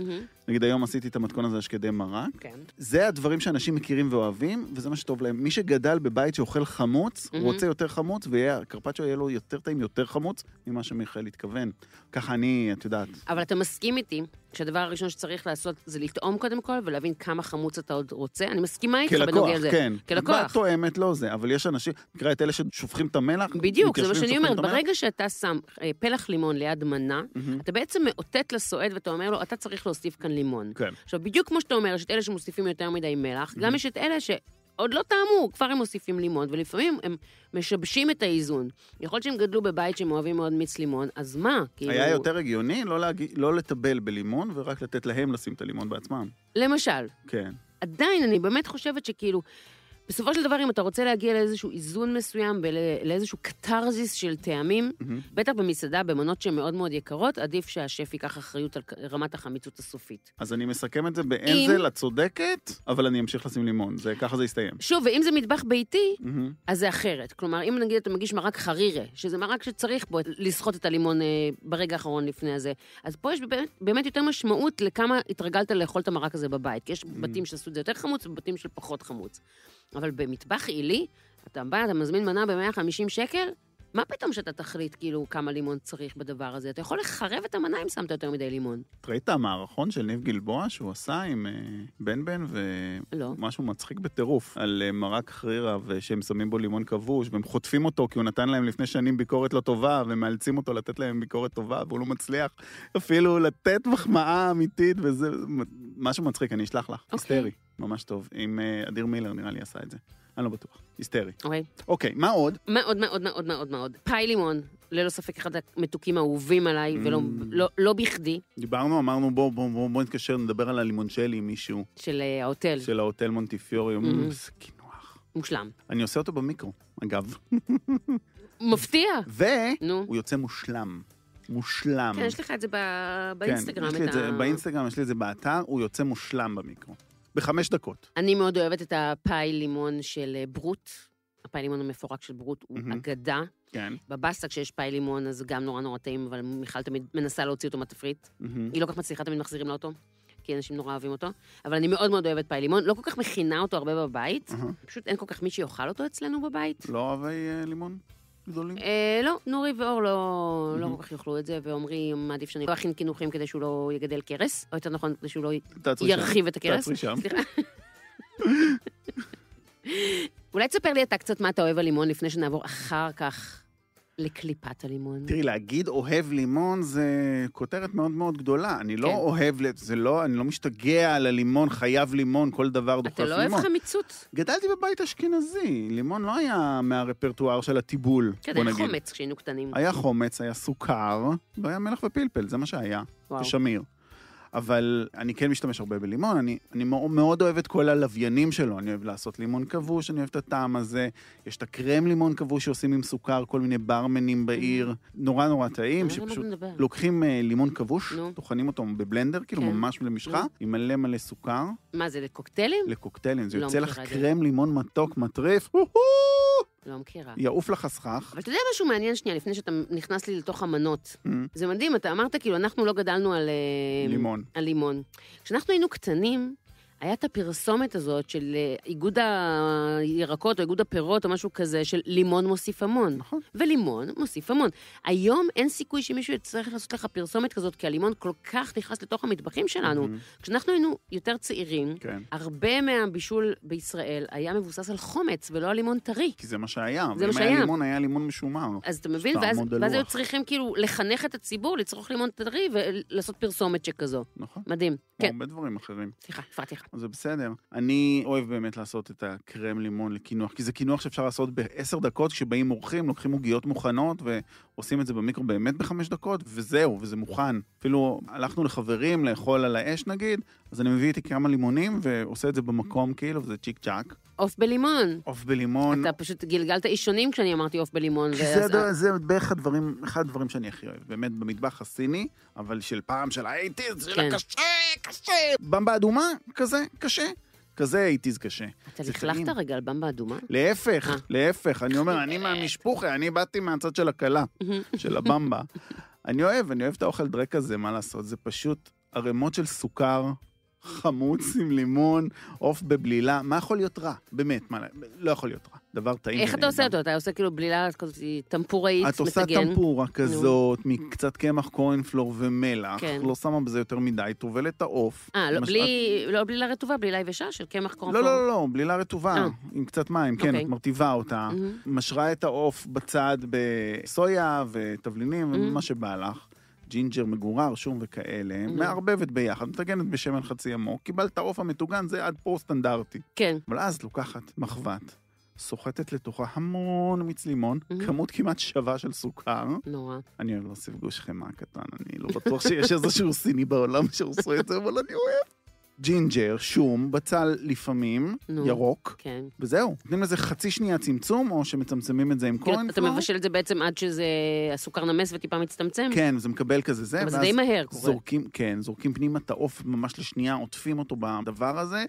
נגיד היום עשיתי את המתכון הזה שקדי מרק. כן. זה הדברים שאנשים מכירים ואוהבים, וזה מה שטוב להם. מי שגדל בבית שאוכל חמוץ, רוצה יותר חמוץ, והקרפצ'ו יהיה לו יותר טעים, יותר חמוץ, ממה שמיכאל התכוון. ככה את יודעת. אבל אתה מסכים איתי, שהדבר הראשון שצריך לעשות זה לטעום קודם כל, ולהבין כמה חמוץ אתה עוד רוצה. אני מסכימה איתך בנוגע לזה. כן. כלקוח. את תואמת לא זה, אבל יש אנשים, נקרא את אלה ששופכים את המלח. בדיוק, זה מה שאני אומרת. ברגע שאתה שם פלח לימון ליד מנה, אתה בעצם מאותת לסועד ואתה אומר לו, אתה צריך להוסיף כאן לימון. כן. עכשיו, בדיוק כמו שאתה אומר, יש את אלה שמוסיפים יותר מדי מלח, גם יש את אלה שעוד לא טעמו, כבר הם מוסיפים לימון, ולפעמים הם משבשים את האיזון. יכול להיות שהם גדלו בבית שהם אוהבים מאוד מיץ לימון, אז מה? היה יותר הגיוני לא לטבל בלימון, ורק לתת להם לשים את הלימון בעצמם. למשל. כן. עדיין, אני באמת חושבת שכאילו, בסופו של דבר, אם אתה רוצה להגיע לאיזשהו איזון מסוים, לאיזשהו קטרזיס של טעמים, בטח במסעדה, במנות שהן מאוד מאוד יקרות, עדיף שהשף ייקח אחריות על רמת החמיצות הסופית. אז אני מסכם את זה באנזל, את צודקת, אבל אני אמשיך לשים לימון, ככה זה יסתיים. שוב, ואם זה מטבח ביתי, אז זה אחרת. כלומר, אם נגיד אתה מגיש מרק חרירה, שזה מרק שצריך בו לסחוט את הלימון ברגע האחרון לפני הזה, אז פה יש באמת יותר משמעות לכמה התרגלת לאכול את המרק הזה בבית, כי יש בתים שעשו את זה יותר חמוץ ובתים של פחות חמוץ. אבל במטבח עילי, אתה בא, אתה מזמין מנה ב-150 שקל, מה פתאום שאתה תחליט כאילו כמה לימון צריך בדבר הזה? אתה יכול לחרב את המנה אם שמת יותר מדי לימון. ראית המערכון של ניב גלבוע שהוא עשה עם בן ומשהו מצחיק בטירוף על מרק חרירה ושהם שמים בו לימון כבוש והם חוטפים אותו כי הוא נתן להם לפני שנים ביקורת לא טובה ומאלצים אותו לתת להם ביקורת טובה והוא לא מצליח אפילו לתת מחמאה אמיתית וזה משהו מצחיק, אני אשלח לך. היסטרי, ממש טוב. עם אדיר מילר נראה לי עשה את זה. אני לא בטוח. היסטרי. אוקיי, מה עוד? מאוד מאוד מאוד מאוד מאוד. פאי לימון, ללא ספק אחד המתוקים האהובים עליי, ולא בכדי. דיברנו, אמרנו בוא נתקשר, נדבר על הלימון שלי עם מישהו. של ההוטל. של ההוטל מונטיפיורי. זה כינוח. מושלם. אני עושה אותו במיקרו, אגב. מפתיע. והוא יוצא מושלם. מושלם. כן, יש לך את זה באינסטגרם. כן, יש לי את זה באינסטגרם, יש לי את זה באתר, הוא יוצא מושלם במיקרו. ב5 דקות. אני מאוד אוהבת את הפאי לימון של ברוט. הפאי לימון המפורק של ברוט הוא אגדה. כן. בבסטה כשיש פאי לימון, אז גם נורא נורא טעים, אבל מיכל תמיד מנסה להוציא אותו מהתפריט. היא לא כך מצליחה, תמיד מחזירים לה אותו, כי אנשים נורא אוהבים אותו. אבל אני מאוד מאוד אוהבת פאי לימון. לא כל כך מכינה אותו הרבה בבית. פשוט אין כל כך מי שיאכל אותו אצלנו בבית. לא אוהבי לימון? גדולים? לא, נורי ואור לא כל כך יאכלו את זה, ואומרי, מעדיף שאני לא אכין קינוחים כדי שהוא לא יגדל קרס, או יותר נכון, כדי שהוא לא ירחיב את הקרס. תעצרי שם. סליחה. אולי תספר לי אתה קצת מה אתה אוהב הלימון, לפני שנעבור אחר כך לקליפת הלימון. תראי, להגיד אוהב לימון זה כותרת מאוד מאוד גדולה. אני לא אוהב, אני לא משתגע על הלימון, חייב לימון, כל דבר דוחף לימון. אתה לא אוהב חמיצות? גדלתי בבית אשכנזי. לימון לא היה מהרפרטואר של הטיבול. כן, היה חומץ כשהיינו קטנים. היה חומץ, היה סוכר, והיה מלח ופלפל, זה מה שהיה. ושמיר. אבל אני כן משתמש הרבה בלימון, אני מאוד אוהב את כל הלוויינים שלו, אני אוהב לעשות לימון כבוש, אני אוהב את הטעם הזה, יש את הקרם לימון כבוש שעושים עם סוכר, כל מיני ברמנים בעיר, נורא נורא טעים, שפשוט לוקחים לימון כבוש, טוחנים אותו בבלנדר, כאילו ממש למשחה, עם מלא מלא סוכר. מה זה, לקוקטיילים? לקוקטיילים, זה יוצא לך קרם לימון מתוק, מטריף, לא מכירה. יעוף לחסכך. אבל אתה יודע משהו מעניין שנייה, לפני שאתה נכנס לי לתוך המנות. זה מדהים, אתה אמרת כאילו, אנחנו לא גדלנו על לימון. כשאנחנו היינו קטנים, היה את הפרסומת הזאת של איגוד הירקות או איגוד הפירות או משהו כזה, של לימון מוסיף המון. נכון. ולימון מוסיף המון. היום אין סיכוי שמישהו יצטרך לעשות לך פרסומת כזאת, כי הלימון כל כך נכנס לתוך המטבחים שלנו. כשאנחנו היינו יותר צעירים, הרבה מהבישול בישראל היה מבוסס על חומץ ולא על לימון טרי. כי זה מה שהיה. זה מה שהיה. היה לימון, היה לימון משומר. אז אתה מבין? ואז היו צריכים כאילו לחנך את הציבור, לצרוך לימון טרי ולעשות פרסומת שכזו. נכון. מדהים. כמו הרבה דברים אחרים. סליחה, הפרעתי לך. זה בסדר. אני אוהב באמת לעשות את הקרם לימון לקינוח, כי זה קינוח שאפשר לעשות ב10 דקות, כשבאים אורחים, לוקחים עוגיות מוכנות, ועושים את זה במיקרו באמת ב5 דקות, וזהו, וזה מוכן. אפילו הלכנו לחברים, לאכול על האש נגיד, אז אני מביא איתי כמה לימונים, ועושה את זה במקום כאילו, וזה צ'יק צ'אק. עוף בלימון. עוף בלימון. אתה פשוט גלגלת אישונים כשאני אמרתי עוף בלימון. זה בערך אחד הדברים שאני הכי אוהב. באמת במטבח הסיני, אבל של פעם, של האייטיז, של קשה. במבה אדומה, כזה, קשה. כזה הייטיז קשה. אתה לכלכת רגע על במבה אדומה? להפך. אני אומר, אני מהמשפוחה, אני באתי מהצד של הקלה, של הבמבה. אני אוהב את האוכל דרק הזה, מה לעשות? זה פשוט ערימות של סוכר, חמוץ עם לימון, עוף בבלילה. מה יכול להיות רע? באמת, לא יכול להיות רע. דבר טעים. איך אתה עושה אותו? אתה עושה כאילו בלילה כזאת טמפוראית, את עושה טמפורה כזאת, מקצת קמח קורנפלור ומלח, לא שמה בזה יותר מדי, טובלת את העוף. לא בלילה רטובה, בלילה יבשה של קמח קורנפלור? לא, בלילה רטובה, עם קצת מים, כן, את מרטיבה אותה, משרה את העוף בצד בסויה ותבלינים ומה שבא לך. ג'ינג'ר מגורר, שום וכאלה, מערבבת ביחד, מתגנת בשמן חצי עמוק, קיבלת העוף המתוגן, זה עד פה סטנדרטי. כן. אבל אז לוקחת מחבת, סוחטת לתוכה המון מיץ לימון, כמות כמעט שווה של סוכר. נורא. אני אוהב להוסיף גוש חמאה קטן, אני לא בטוח שיש איזשהו סיני בעולם שעושה את זה, אבל אני אוהב. ג'ינג'ר, שום, בצל לפעמים, ירוק, כן. וזהו. נותנים לזה חצי שנייה צמצום, או שמצמצמים את זה עם קורנפלור. אתה מבשל את זה בעצם עד שזה הסוכר נמס וטיפה מצטמצם? כן, זה מקבל כזה זה. אבל זה די מהר קורה. זורקים פנימה את העוף ממש לשנייה, עוטפים אותו בדבר הזה.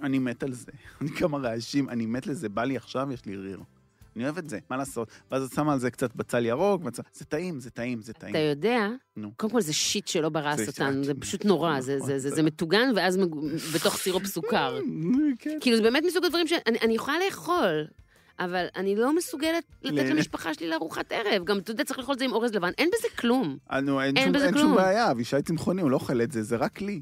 אני מת על זה. אני כמה רעשים, אני מת לזה, בא לי עכשיו, יש לי ריר. אני אוהב את זה, מה לעשות? ואז את שמה על זה קצת בצל ירוק, זה טעים. אתה יודע, קודם כל זה שיט שלא ברס אותנו, זה פשוט נורא, זה מטוגן, ואז בתוך סירופ סוכר. כאילו זה באמת מסוג הדברים שאני יכולה לאכול, אבל אני לא מסוגלת לתת למשפחה שלי לארוחת ערב. גם אתה יודע, צריך לאכול את זה עם אורז לבן, אין בזה כלום. אין שום בעיה, אבישי צמחוני, הוא לא אוכל את זה, זה רק לי.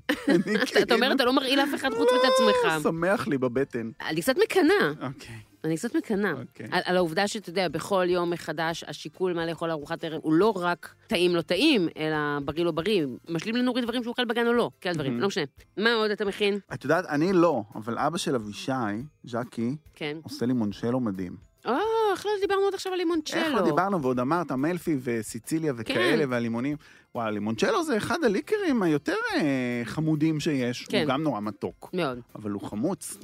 אתה אומר, אתה לא מרעיל לאף אחד חוץ ואת עצמך. שמח לי בבטן. אני קצת מקנה. אוקיי. אני קצת מקנה. על העובדה שאתה יודע, בכל יום מחדש, השיקול מה לאכול ארוחת ערב, הוא לא רק טעים לא טעים, אלא בריא לא בריא. משלים לנורי דברים שהוא אוכל בגן או לא, כאלה דברים, לא משנה. מה עוד אתה מכין? את יודעת, אני לא, אבל אבא של אבישי, ז'קי, עושה לימונצ'לו מדהים. איך לא דיברנו עוד עכשיו על לימונצ'לו? איך לא דיברנו, ועוד אמרת, מלפי וסיציליה וכאלה, והלימונים. וואו, לימונצ'לו זה אחד הליקרים היותר חמודים שיש. הוא גם נורא מתוק. מאוד. אבל הוא חמוץ,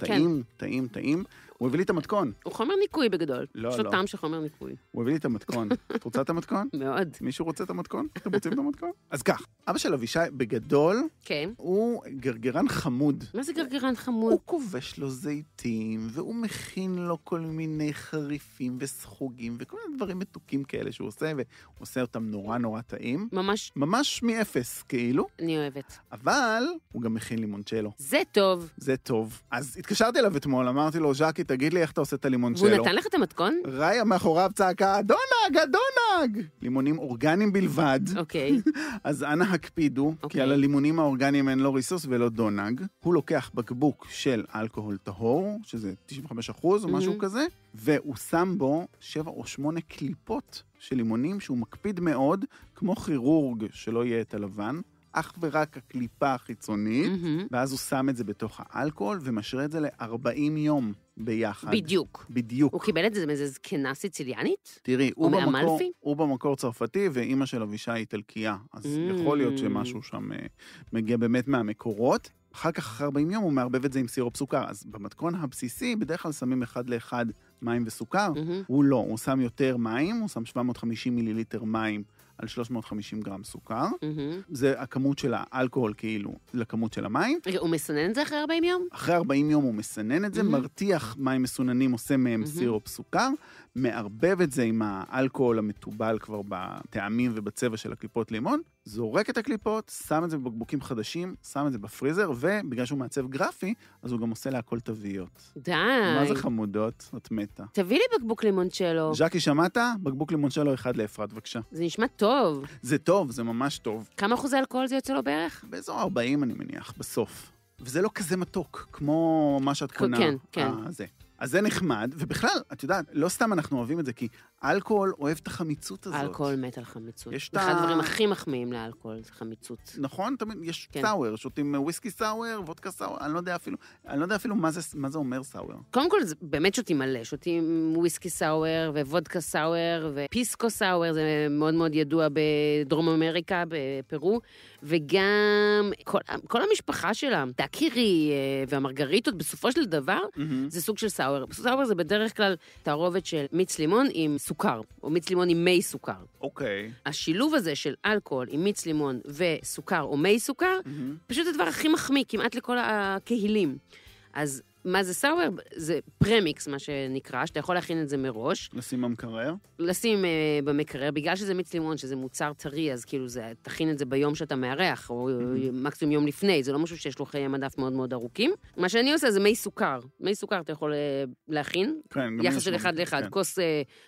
טעים. הוא הביא לי את המתכון. הוא חומר ניקוי בגדול. לא. יש לו טעם של חומר ניקוי. הוא הביא לי את המתכון. את רוצה את המתכון? מאוד. מישהו רוצה את המתכון? אתם רוצים את המתכון? אז כך, אבא של אבישי בגדול, הוא גרגרן חמוד. מה זה גרגרן חמוד? הוא כובש לו זיתים, והוא מכין לו כל מיני חריפים וסחוגים, וכל מיני דברים מתוקים כאלה שהוא עושה, והוא עושה אותם נורא טעים. ממש מאפס, כאילו. אני אוהבת. אבל הוא גם מכין לימונצ'לו. זה טוב. אז התקשרתי אליו אתמול, אמרתי לו, ז'קי, תגיד לי איך אתה עושה את הלימונצ'לו. והוא נתן לך את המתכון? ראיה מאחוריו צעקה, אדונג! לימונים אורגניים בלבד. אוקיי. אז אנא הקפידו, כי על הלימונים האורגניים אין לא ריסוס ולא דונג. הוא לוקח בקבוק של אלכוהול טהור, שזה 95% או משהו כזה, והוא שם בו 7 או 8 קליפות של לימונים שהוא מקפיד מאוד, כמו כירורג שלא יהיה את הלבן, אך ורק הקליפה החיצונית, ואז הוא שם את זה בתוך האלכוהול, ומשרה את זה ל-40 יום ביחד. בדיוק. הוא קיבל את זה מאיזה זקנה סיציליאנית? תראי, הוא במקור צרפתי, ואימא של אבישי איטלקיה, אז יכול להיות שמשהו שם מגיע באמת מהמקורות. אחר כך, אחרי 40 יום, הוא מערבב את זה עם סירופ סוכר. אז במתכון הבסיסי, בדרך כלל שמים 1:1 מים וסוכר. הוא לא, הוא שם יותר מים, הוא שם 750 מיליליטר מים, על 350 גרם סוכר. זה הכמות של האלכוהול כאילו לכמות של המים. הוא מסנן את זה אחרי 40 יום? אחרי 40 יום הוא מסנן את זה, מרתיח מים מסוננים, עושה מהם סירופ סוכר, מערבב את זה עם האלכוהול המטובל כבר בטעמים ובצבע של הקליפות לימון, זורק את הקליפות, שם את זה בבקבוקים חדשים, שם את זה בפריזר, ובגלל שהוא מעצב גרפי, אז הוא גם עושה להכל תוויות. די. מה זה חמודות? את מתה. תביא לי בקבוק לימונצ'לו. ז'קי, שמעת? בקבוק לימונצ'לו 1 לאפרת, בבקשה. זה נשמע טוב. זה טוב, זה ממש טוב. כמה אחוזי אלכוהול זה יוצא לו בערך? באזור 40, אני מניח, בסוף. וזה לא כזה מתוק, כמו מה שאת קונה. כן, כן. אז זה נחמד, ובכלל, את יודעת, לא סתם אנחנו אוהבים את זה, כי אלכוהול אוהב את החמיצות הזאת. אלכוהול מת על חמיצות. יש אחד הדברים הכי מחמיאים לאלכוהול, זה חמיצות. נכון, תמיד יש כן. סאואר, שותים וויסקי סאואר, וודקה סאואר, אני לא יודע אפילו מה זה אומר סאואר. קודם כל, זה באמת שותים מלא. שותים וויסקי סאואר, ווודקה סאואר, ופיסקו סאואר, זה מאוד מאוד ידוע בדרום אמריקה, בפרו, וגם כל המשפחה שלה, דקירי והמרגריטות, בסופו של דבר, זה סוג של סאואר. סאואר זה בדרך כלל תערובת של מיץ לימון עם סוכר, או מיץ לימון עם מי סוכר. אוקיי. השילוב הזה של אלכוהול עם מיץ לימון וסוכר או מי סוכר, פשוט הדבר הכי מחמיא כמעט לכל הקהילים. אז מה זה סאואר? זה פרמיקס, מה שנקרא, שאתה יכול להכין את זה מראש. לשים במקרר? לשים במקרר, בגלל שזה מיץ לימון, שזה מוצר טרי, אז כאילו תכין את זה ביום שאתה מארח, או מקסימום יום לפני, זה לא משהו שיש לו חיי מדף מאוד מאוד ארוכים. מה שאני עושה זה מי סוכר. מי סוכר אתה יכול להכין, יחס של 1 ל-1, כוס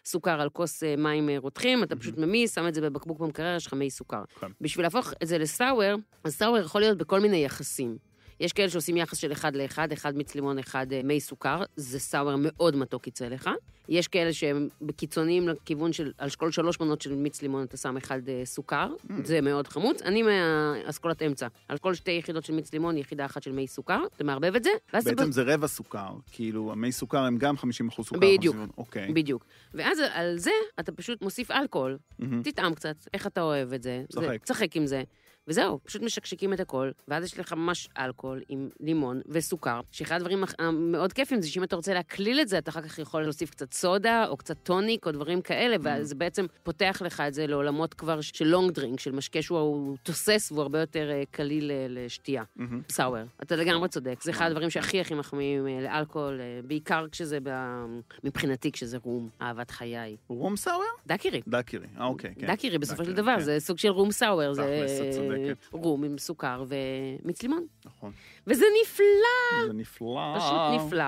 סוכר על כוס מים רותחים, אתה פשוט ממי, שם את זה בבקבוק במקרר, יש לך מי סוכר. בשביל להפוך את זה לסאואר, אז סאואר יכול להיות בכל מיני יחסים. יש כאלה שעושים יחס של 1 ל-1, 1 מיץ לימון, 1 מי סוכר, זה סאואר מאוד מתוק יצא לך. יש כאלה שהם בקיצוניים לכיוון של, על כל 3 מנות של מיץ לימון, אתה שם 1 סוכר, זה מאוד חמוץ. אני מהאסכולת אמצע, על כל 2 יחידות של מיץ לימון, יחידה 1 של מי סוכר, אתה מערבב את זה. בעצם זה רבע סוכר, כאילו המי סוכר הם גם 50% סוכר. בדיוק, אוקיי. בדיוק. ואז על זה אתה פשוט מוסיף אלכוהול, תטעם קצת, איך אתה אוהב את זה, צחק עם זה. וזהו, פשוט משקשקים את הכל, ואז יש לך ממש אלכוהול עם לימון וסוכר, שאחד הדברים המאוד כיפים זה שאם אתה רוצה להקליל את זה, אתה אחר כך יכול להוסיף קצת סודה, או קצת טוניק, או דברים כאלה, וזה בעצם פותח לך את זה לעולמות כבר של לונג דרינק, של משקה שהוא תוסס, והוא הרבה יותר קליל לשתייה. סאואר. אתה לגמרי צודק, זה אחד הדברים שהכי הכי מחמיאים לאלכוהול, בעיקר כשזה, מבחינתי, כשזה רום, אהבת חיי. רום סאואר? דקירי. דקירי, אוקיי, כן. דקירי, בסופו של דבר, זה סוג של רום סאואר, זה רום עם סוכר ומיץ לימון. נכון. וזה נפלא! זה נפלא. פשוט נפלא.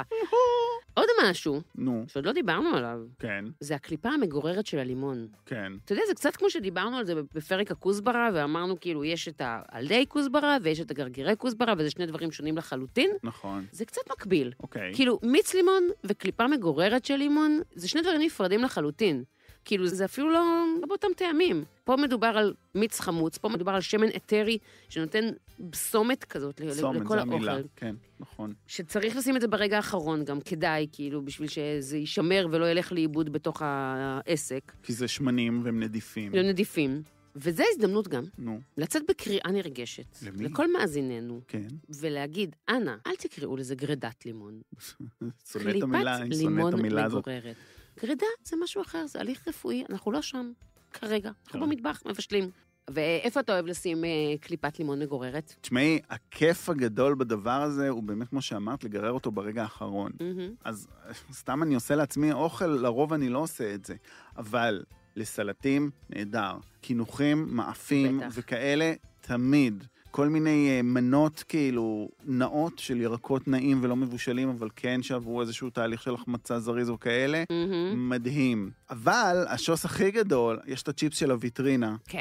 עוד משהו, נו. שעוד לא דיברנו עליו, כן. זה הקליפה המגוררת של הלימון. כן. אתה יודע, זה קצת כמו שדיברנו על זה בפרק הכוסברה, ואמרנו כאילו, יש את העלי כוסברה, ויש את הגרגירי כוסברה, וזה 2 דברים שונים לחלוטין. נכון. זה קצת מקביל. אוקיי. כאילו, מיץ לימון וקליפה מגוררת של לימון, זה 2 דברים נפרדים לחלוטין. כאילו, זה אפילו לא באותם טעמים. פה מדובר על מיץ חמוץ, פה מדובר על שמן אתרי, שנותן בסומת כזאת לכל האוכל. סומת, זה המילה, כן, נכון. שצריך לשים את זה ברגע האחרון גם, כדאי, כאילו, בשביל שזה יישמר ולא ילך לאיבוד בתוך העסק. כי זה שמנים והם נדיפים. הם נדיפים. וזו הזדמנות גם, נו. לצאת בקריאה נרגשת. למי? לכל מאזיננו. כן. ולהגיד, אנא, אל תקראו לזה גרדת לימון. שונא את המילה, אני שונא לימון את המילה הזאת. מגוררת. גרידה זה משהו אחר, זה הליך רפואי, אנחנו לא שם כרגע, אנחנו במטבח, מבשלים. ואיפה אתה אוהב לשים קליפת לימון מגוררת? תשמעי, הכיף הגדול בדבר הזה הוא באמת, כמו שאמרת, לגרר אותו ברגע האחרון. אז סתם אני עושה לעצמי אוכל, לרוב אני לא עושה את זה. אבל לסלטים, נהדר. קינוחים, מאפים וכאלה, תמיד. כל מיני מנות כאילו נאות של ירקות נעים ולא מבושלים, אבל כן שעברו איזשהו תהליך של החמצה זריז או כאלה, מדהים. אבל השוס הכי גדול, יש את הצ'יפס של הוויטרינה. כן.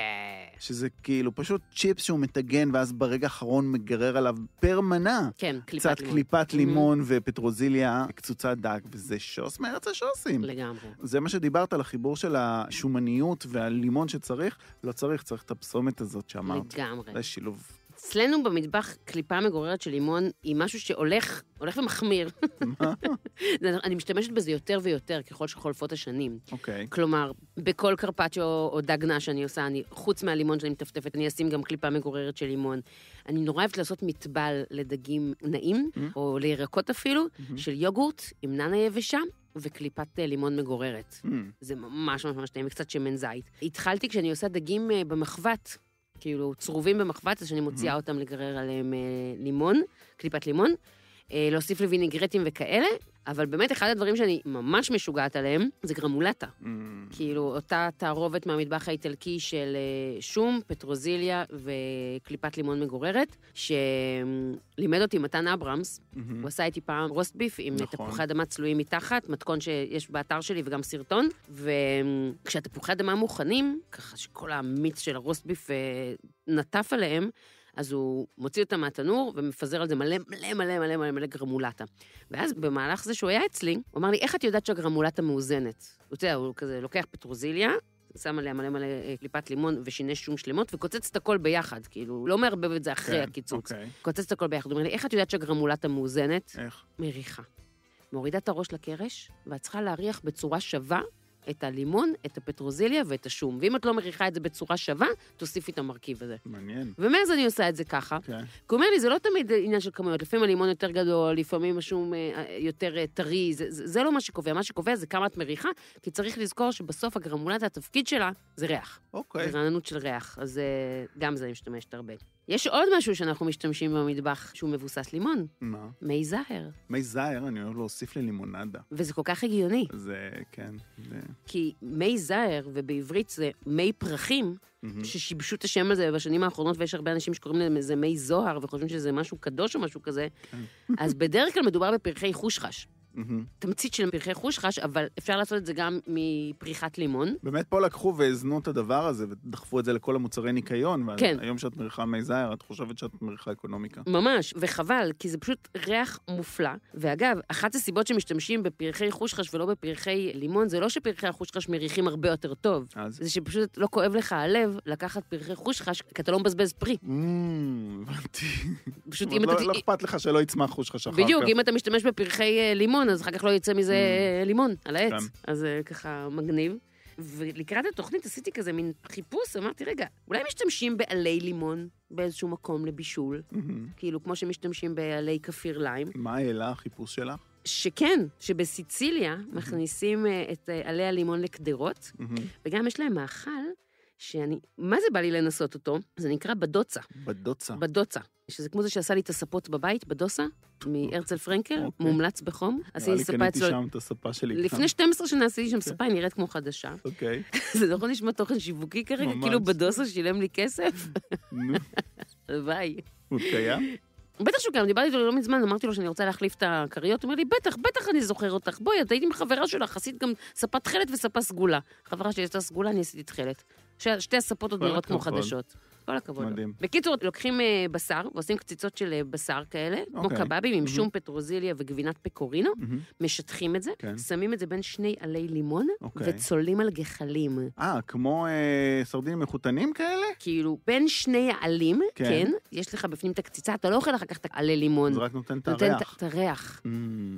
שזה כאילו פשוט צ'יפס שהוא מתגן, ואז ברגע האחרון מגרר עליו פר מנה. כן, קליפת קצת לימון. קליפת לימון ופטרוזיליה, קצוצת דג, וזה שוס מארץ השוסים. לגמרי. זה מה שדיברת על החיבור של השומניות והלימון שצריך, לא צריך, צריך את הפסומת הזאת שאמרת. לגמרי. זה שילוב. אצלנו במטבח קליפה מגוררת של לימון היא משהו שהולך ומחמיר. מה? אני משתמשת בזה יותר ויותר ככל שחולפות השנים. אוקיי. כלומר, בכל קרפצ'ו או דגנה שאני עושה, חוץ מהלימון שאני מטפטפת, אני אשים גם קליפה מגוררת של לימון. אני נורא אוהבת לעשות מטבל לדגים נעים, או לירקות אפילו, של יוגורט עם ננה יבשה. וקליפת לימון מגוררת. זה ממש ממש ממש טעים, וקצת שמן זית. התחלתי כשאני עושה דגים במחבת, כאילו צרובים במחבת, אז שאני מוציאה אותם לגרר עליהם לימון, קליפת לימון. להוסיף לווינגרטים וכאלה, אבל באמת אחד הדברים שאני ממש משוגעת עליהם, זה גרמולטה. כאילו, אותה תערובת מהמטבח האיטלקי של שום, פטרוזיליה וקליפת לימון מגוררת, שלימד אותי מתן אברמס, הוא עשה איתי פעם רוסט ביף עם תפוחי אדמה צלויים מתחת, מתכון שיש באתר שלי וגם סרטון, וכשהתפוחי אדמה מוכנים, ככה שכל המיץ של הרוסט ביף נטף עליהם, אז הוא מוציא אותה מהתנור ומפזר על זה מלא מלא מלא מלא מלא מלא גרמולטה. ואז במהלך זה שהוא היה אצלי, הוא אמר לי, איך את יודעת שהגרמולטה מאוזנת? הוא יודע, הוא כזה לוקח פטרוזיליה, שם עליה מלא מלא קליפת לימון ושיני שום שלמות, וקוצץ את הכל ביחד, כאילו, הוא לא מערבב את זה אחרי הקיצוץ. קוצץ את הכל ביחד. הוא אומר לי, איך את יודעת שהגרמולטה מאוזנת? איך? מריחה. מורידה את הראש לקרש, ואת צריכה להריח בצורה שווה את הלימון, את הפטרוזיליה ואת השום. ואם את לא מריחה את זה בצורה שווה, תוסיפי את המרכיב הזה. מעניין. ומאז אני עושה את זה ככה. כי הוא אומר לי, זה לא תמיד עניין של כמויות. לפעמים הלימון יותר גדול, לפעמים השום יותר טרי. זה לא מה שקובע. מה שקובע זה כמה את מריחה, כי צריך לזכור שבסוף הגרמולת, התפקיד שלה זה ריח. אוקיי. זה רעננות של ריח. אז גם זה משתמשת הרבה. יש עוד משהו שאנחנו משתמשים במטבח שהוא מבוסס לימון. מה? מי זהר. מי זהר, אני אוהב להוסיף ללימונדה. וזה כל כך הגיוני. זה, כן. כי מי זהר, ובעברית זה מי פרחים, ששיבשו את השם הזה בשנים האחרונות, ויש הרבה אנשים שקוראים לזה מי זוהר, וחושבים שזה משהו קדוש או משהו כזה, אז בדרך כלל מדובר בפרחי חושחש. תמצית של פרחי חושחש, אבל אפשר לעשות את זה גם מפריחת לימון. באמת פה לקחו והזנו את הדבר הזה, ודחפו את זה לכל המוצרי ניקיון, כן. והיום שאת מריחה מי זהר, את חושבת שאת מריחה אקונומיקה. ממש, וחבל, כי זה פשוט ריח מופלא. ואגב, אחת הסיבות שמשתמשים בפרחי חושחש ולא בפרחי לימון, זה לא שפרחי החושחש מריחים הרבה יותר טוב. זה שפשוט לא כואב לך הלב לקחת פרחי חושחש, כי אתה לא מבזבז פרי. הבנתי. פשוט לא אכפת לך שלא יצמח חושחש אחר כך. בדיוק, אם אתה משתמש בפרחי לימון, אז אחר כך לא יצא מזה לימון על העץ. אז זה ככה מגניב. ולקראת התוכנית עשיתי כזה מין חיפוש, אמרתי, רגע, אולי משתמשים בעלי לימון באיזשהו מקום לבישול, כאילו כמו שמשתמשים בעלי כפיר ליים. מה העלה החיפוש שלך? שכן, שבסיציליה מכניסים את עלי הלימון לקדרות, וגם יש להם מאכל מה זה בא לי לנסות אותו? זה נקרא בדוצה. בדוצה. בדוצה. שזה כמו זה שעשה לי את הספות בבית, בדוסה, מהרצל פרנקל, מומלץ בחום. עשיתי ספה אצלו. שם את הספה שלי. לפני 12 שנה עשיתי שם ספה, היא נראית כמו חדשה. אוקיי. זה נכון נשמע תוכן שיווקי כרגע, כאילו בדוסה שילם לי כסף. ביי. הוא קיים? בטח שהוא קיים, דיברתי איתו לא מזמן, אמרתי לו שאני רוצה להחליף את הקריות, הוא אומר לי, בטח אני זוכר אותך, בואי, את הייתי עם חברה שלך, עשית גם ספה תחלת וספה סגולה. חברה שלי הייתה סגולה, אני עשיתי תחלת. שתי הספות עוד נראות כמו חדשות. כל הכבוד. מדהים. בקיצור, לוקחים בשר, ועושים קציצות של בשר כאלה, כמו קבבים עם שום פטרוזיליה וגבינת פקורינו, משטחים את זה, שמים את זה בין שני עלי לימון, וצולים על גחלים. כמו סרדינים מחותנים כאלה? כאילו, בין שני העלים, כן, יש לך בפנים את הקציצה, אתה לא אוכל אחר כך את העלי לימון. זה רק נותן את הריח. נותן את הריח.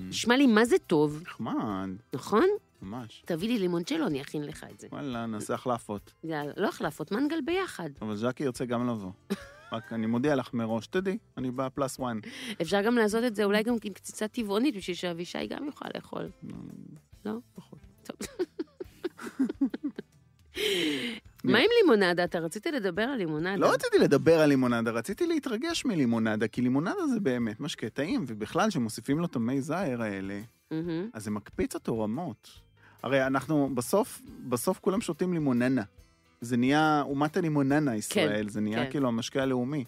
נשמע לי מה זה טוב. נחמד. נכון? ממש. תביא לי לימונצ'לו, אני אכין לך את זה. וואלה, נעשה החלפות. יאללה, לא החלפות, מנגל ביחד. אבל ז'קי ירצה גם לבוא. רק אני מודיע לך מראש, תדעי, אני בא פלוס 1. אפשר גם לעשות את זה אולי גם עם קציצה טבעונית, בשביל שאבישי גם יוכל לאכול. לא? פחות. טוב. מה עם לימונדה? אתה רצית לדבר על לימונדה? לא רציתי לדבר על לימונדה, רציתי להתרגש מלימונדה, כי לימונדה זה באמת משקה טעים, ובכלל שמוסיפים לו את המי זהר האלה, אז זה מקפיץ אותו רמות. הרי אנחנו בסוף כולם שותים לימוננה. זה נהיה אומת הלימוננה ישראל, זה נהיה כאילו המשקה הלאומי.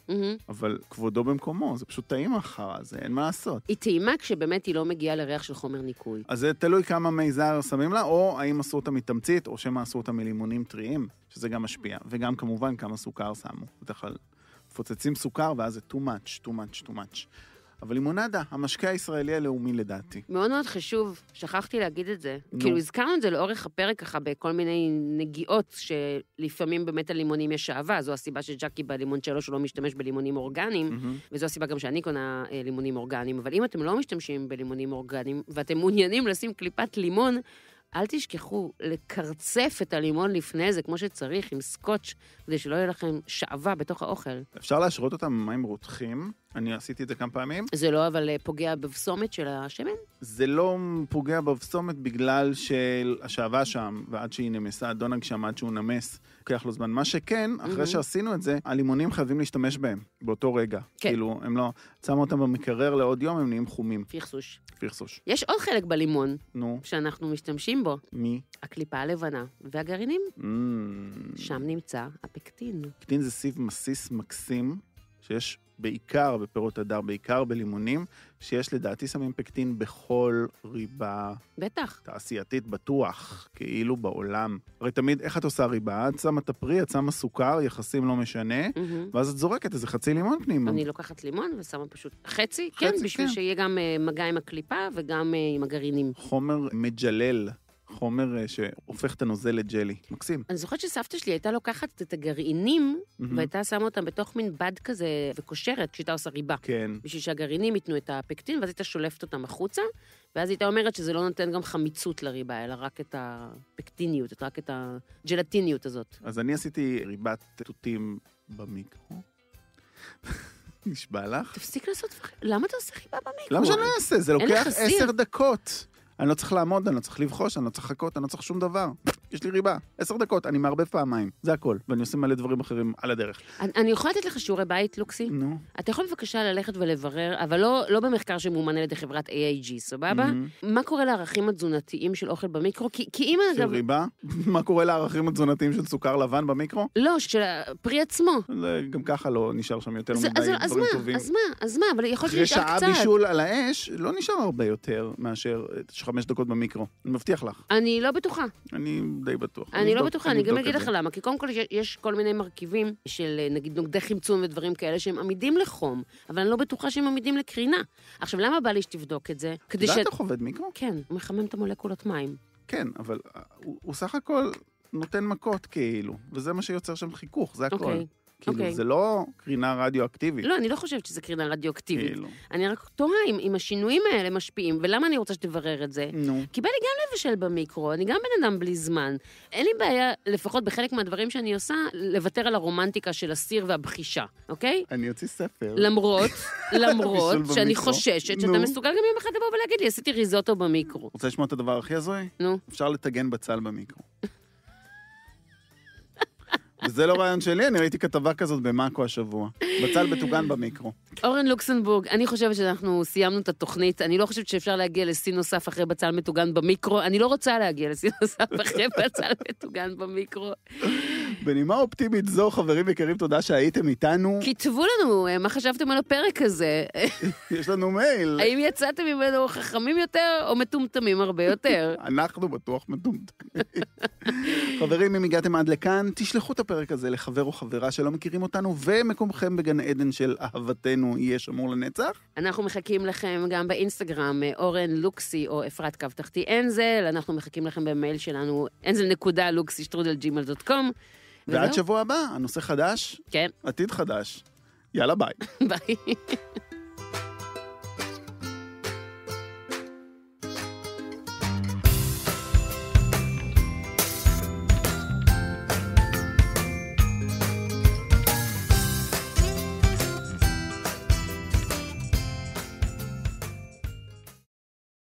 אבל כבודו במקומו, זה פשוט טעים אחר, זה אין מה לעשות. היא טעימה כשבאמת היא לא מגיעה לריח של חומר ניקוי. אז זה תלוי כמה מי זהר שמים לה, או האם עשו אותה מתמצית, או שמה עשו אותה מלימונים טריים, שזה גם משפיע. וגם כמובן כמה סוכר שמו. בדרך כלל פוצצים סוכר, ואז זה too much. אבל לימונדה, המשקה הישראלי הלאומי לדעתי. מאוד מאוד חשוב, שכחתי להגיד את זה. כאילו, הזכרנו את זה לאורך הפרק ככה בכל מיני נגיעות, שלפעמים באמת הלימונים יש אהבה, זו הסיבה שג'קי בלימון שלו שלא משתמש בלימונים אורגניים, וזו הסיבה גם שאני קונה לימונים אורגניים, אבל אם אתם לא משתמשים בלימונים אורגניים, ואתם מעוניינים לשים קליפת לימון, אל תשכחו לקרצף את הלימון לפני זה, כמו שצריך, עם סקוץ', כדי שלא יהיה לכם שעבה בתוך האוכל. אפשר להשרות אותם במים רותחים, אני עשיתי את זה כמה פעמים. זה לא אבל פוגע בבסומת של השמן? זה לא פוגע בבסומת בגלל שהשאבה שם, ועד שהיא נמסה, הדונג שם עד שהוא נמס, לוקח לו זמן. מה שכן, אחרי שעשינו את זה, הלימונים חייבים להשתמש בהם, באותו רגע. כן. כאילו, הם לא, שמו אותם במקרר לעוד יום, הם נהיים חומים. פרסוש. יש עוד חלק בלימון, נו. שאנחנו משתמשים בו. מי? הקליפה הלבנה והגרעינים. שם נמצא הפקטין. פקטין זה סיב מסיס מקסים, שיש בעיקר בפירות הדר, בעיקר בלימונים, שיש לדעתי שמים פקטין בכל ריבה. בטח. תעשייתית בטוח, כאילו בעולם. הרי תמיד, איך את עושה ריבה? את שמה את הפרי, את שמה סוכר, יחסים לא משנה, ואז את זורקת איזה חצי לימון פנימה. אני לוקחת לימון ושמה פשוט חצי, כן, בשביל שיהיה גם מגע עם הקליפה וגם עם הגרעינים. חומר מג'לל. חומר שהופך את הנוזל לג'לי. מקסים. אני זוכרת שסבתא שלי הייתה לוקחת את הגרעינים, והייתה שמה אותם בתוך מין בד כזה, וקושרת כשהייתה עושה ריבה. כן. בשביל שהגרעינים ייתנו את הפקטין, ואז הייתה שולפת אותם החוצה, ואז הייתה אומרת שזה לא נותן גם חמיצות לריבה, אלא רק את הפקטיניות, רק את הג'לטיניות הזאת. אז אני עשיתי ריבת תותים במיקרו. נשבע לך? תפסיק לעשות... למה אתה עושה ריבה במיקרו? למה שאני אעשה? זה לוקח 10 דקות. אני לא צריך לעמוד, אני לא צריך לבחוש, אני לא צריך לחכות, אני לא צריך שום דבר. יש לי ריבה, 10 דקות, אני מערבב פעמיים, זה הכל. ואני עושה מלא דברים אחרים על הדרך. אני יכולה לתת לך שיעורי בית, לוקסי? נו. אתה יכול בבקשה ללכת ולברר, אבל לא במחקר שמאומן על ידי חברת AAG, סבבה? מה קורה לערכים התזונתיים של אוכל במיקרו? כי אם... של ריבה? מה קורה לערכים התזונתיים של סוכר לבן במיקרו? לא, של הפרי עצמו. גם ככה לא נשאר שם יותר מדי דברים טובים. אז מה? אבל יכול להיות אחרי שעה בישול על האש, לא נשאר הרבה יותר מאשר 5 דקות במיקרו. אני מבטיח לך. אני לא בטוחה. אני די בטוח. אני לא בטוחה, אני גם אגיד לך למה. כי קודם כל יש כל מיני מרכיבים של נגיד נוגדי חמצון ודברים כאלה שהם עמידים לחום, אבל אני לא בטוחה שהם עמידים לקרינה. עכשיו, למה בא לי שתבדוק את זה? אתה עובד מיקרו? כן, הוא מחמם את המולקולות מים. כן, אבל הוא סך הכל נותן מכות כאילו, וזה מה שיוצר שם חיכוך, זה הכל. כאילו, זה לא קרינה רדיואקטיבית. לא, אני לא חושבת שזה קרינה רדיואקטיבית. אני רק תוהה אם השינויים האלה משפיעים, ולמה אני רוצה שתברר את זה? כי בא לי גם לבשל במיקרו, אני גם בן אדם בלי זמן. אין לי בעיה, לפחות בחלק מהדברים שאני עושה, לוותר על הרומנטיקה של הסיר והבחישה, אוקיי? אני יוציא ספר. למרות שאני חוששת שאתה מסוגל גם יום אחד לבוא ולהגיד לי, עשיתי ריזוטו במיקרו. רוצה לשמוע את הדבר הכי הזוי? נו. אפשר לטגן בצל במיקרו. וזה לא רעיון שלי, אני ראיתי כתבה כזאת במאקו השבוע. בצל בטוגן במיקרו. אורן לוקסנבורג, אני חושבת שאנחנו סיימנו את התוכנית, אני לא חושבת שאפשר להגיע לסין נוסף אחרי בצל מטוגן במיקרו, אני לא רוצה להגיע לסין נוסף אחרי בצל מטוגן במיקרו. בנימה אופטימית זו, חברים יקרים, תודה שהייתם איתנו. כתבו לנו, מה חשבתם על הפרק הזה? יש לנו מייל. האם יצאתם ממנו חכמים יותר או מטומטמים הרבה יותר? אנחנו בטוח מטומטמים. חברים, אם הגעתם עד לכאן, תשלחו את הפרק הזה לחבר או חברה שלא מכירים אותנו, ומקומכם בגן עדן של אהבתנו יהיה שמור לנצח. אנחנו מחכים לכם גם באינסטגרם, אורן לוקסי או אפרת קו תחתי אנזל, אנחנו מחכים לכם במייל שלנו, enzel.luxi@gmail.com. ועד שבוע הבא, הנושא חדש. כן. עתיד חדש. יאללה ביי. ביי.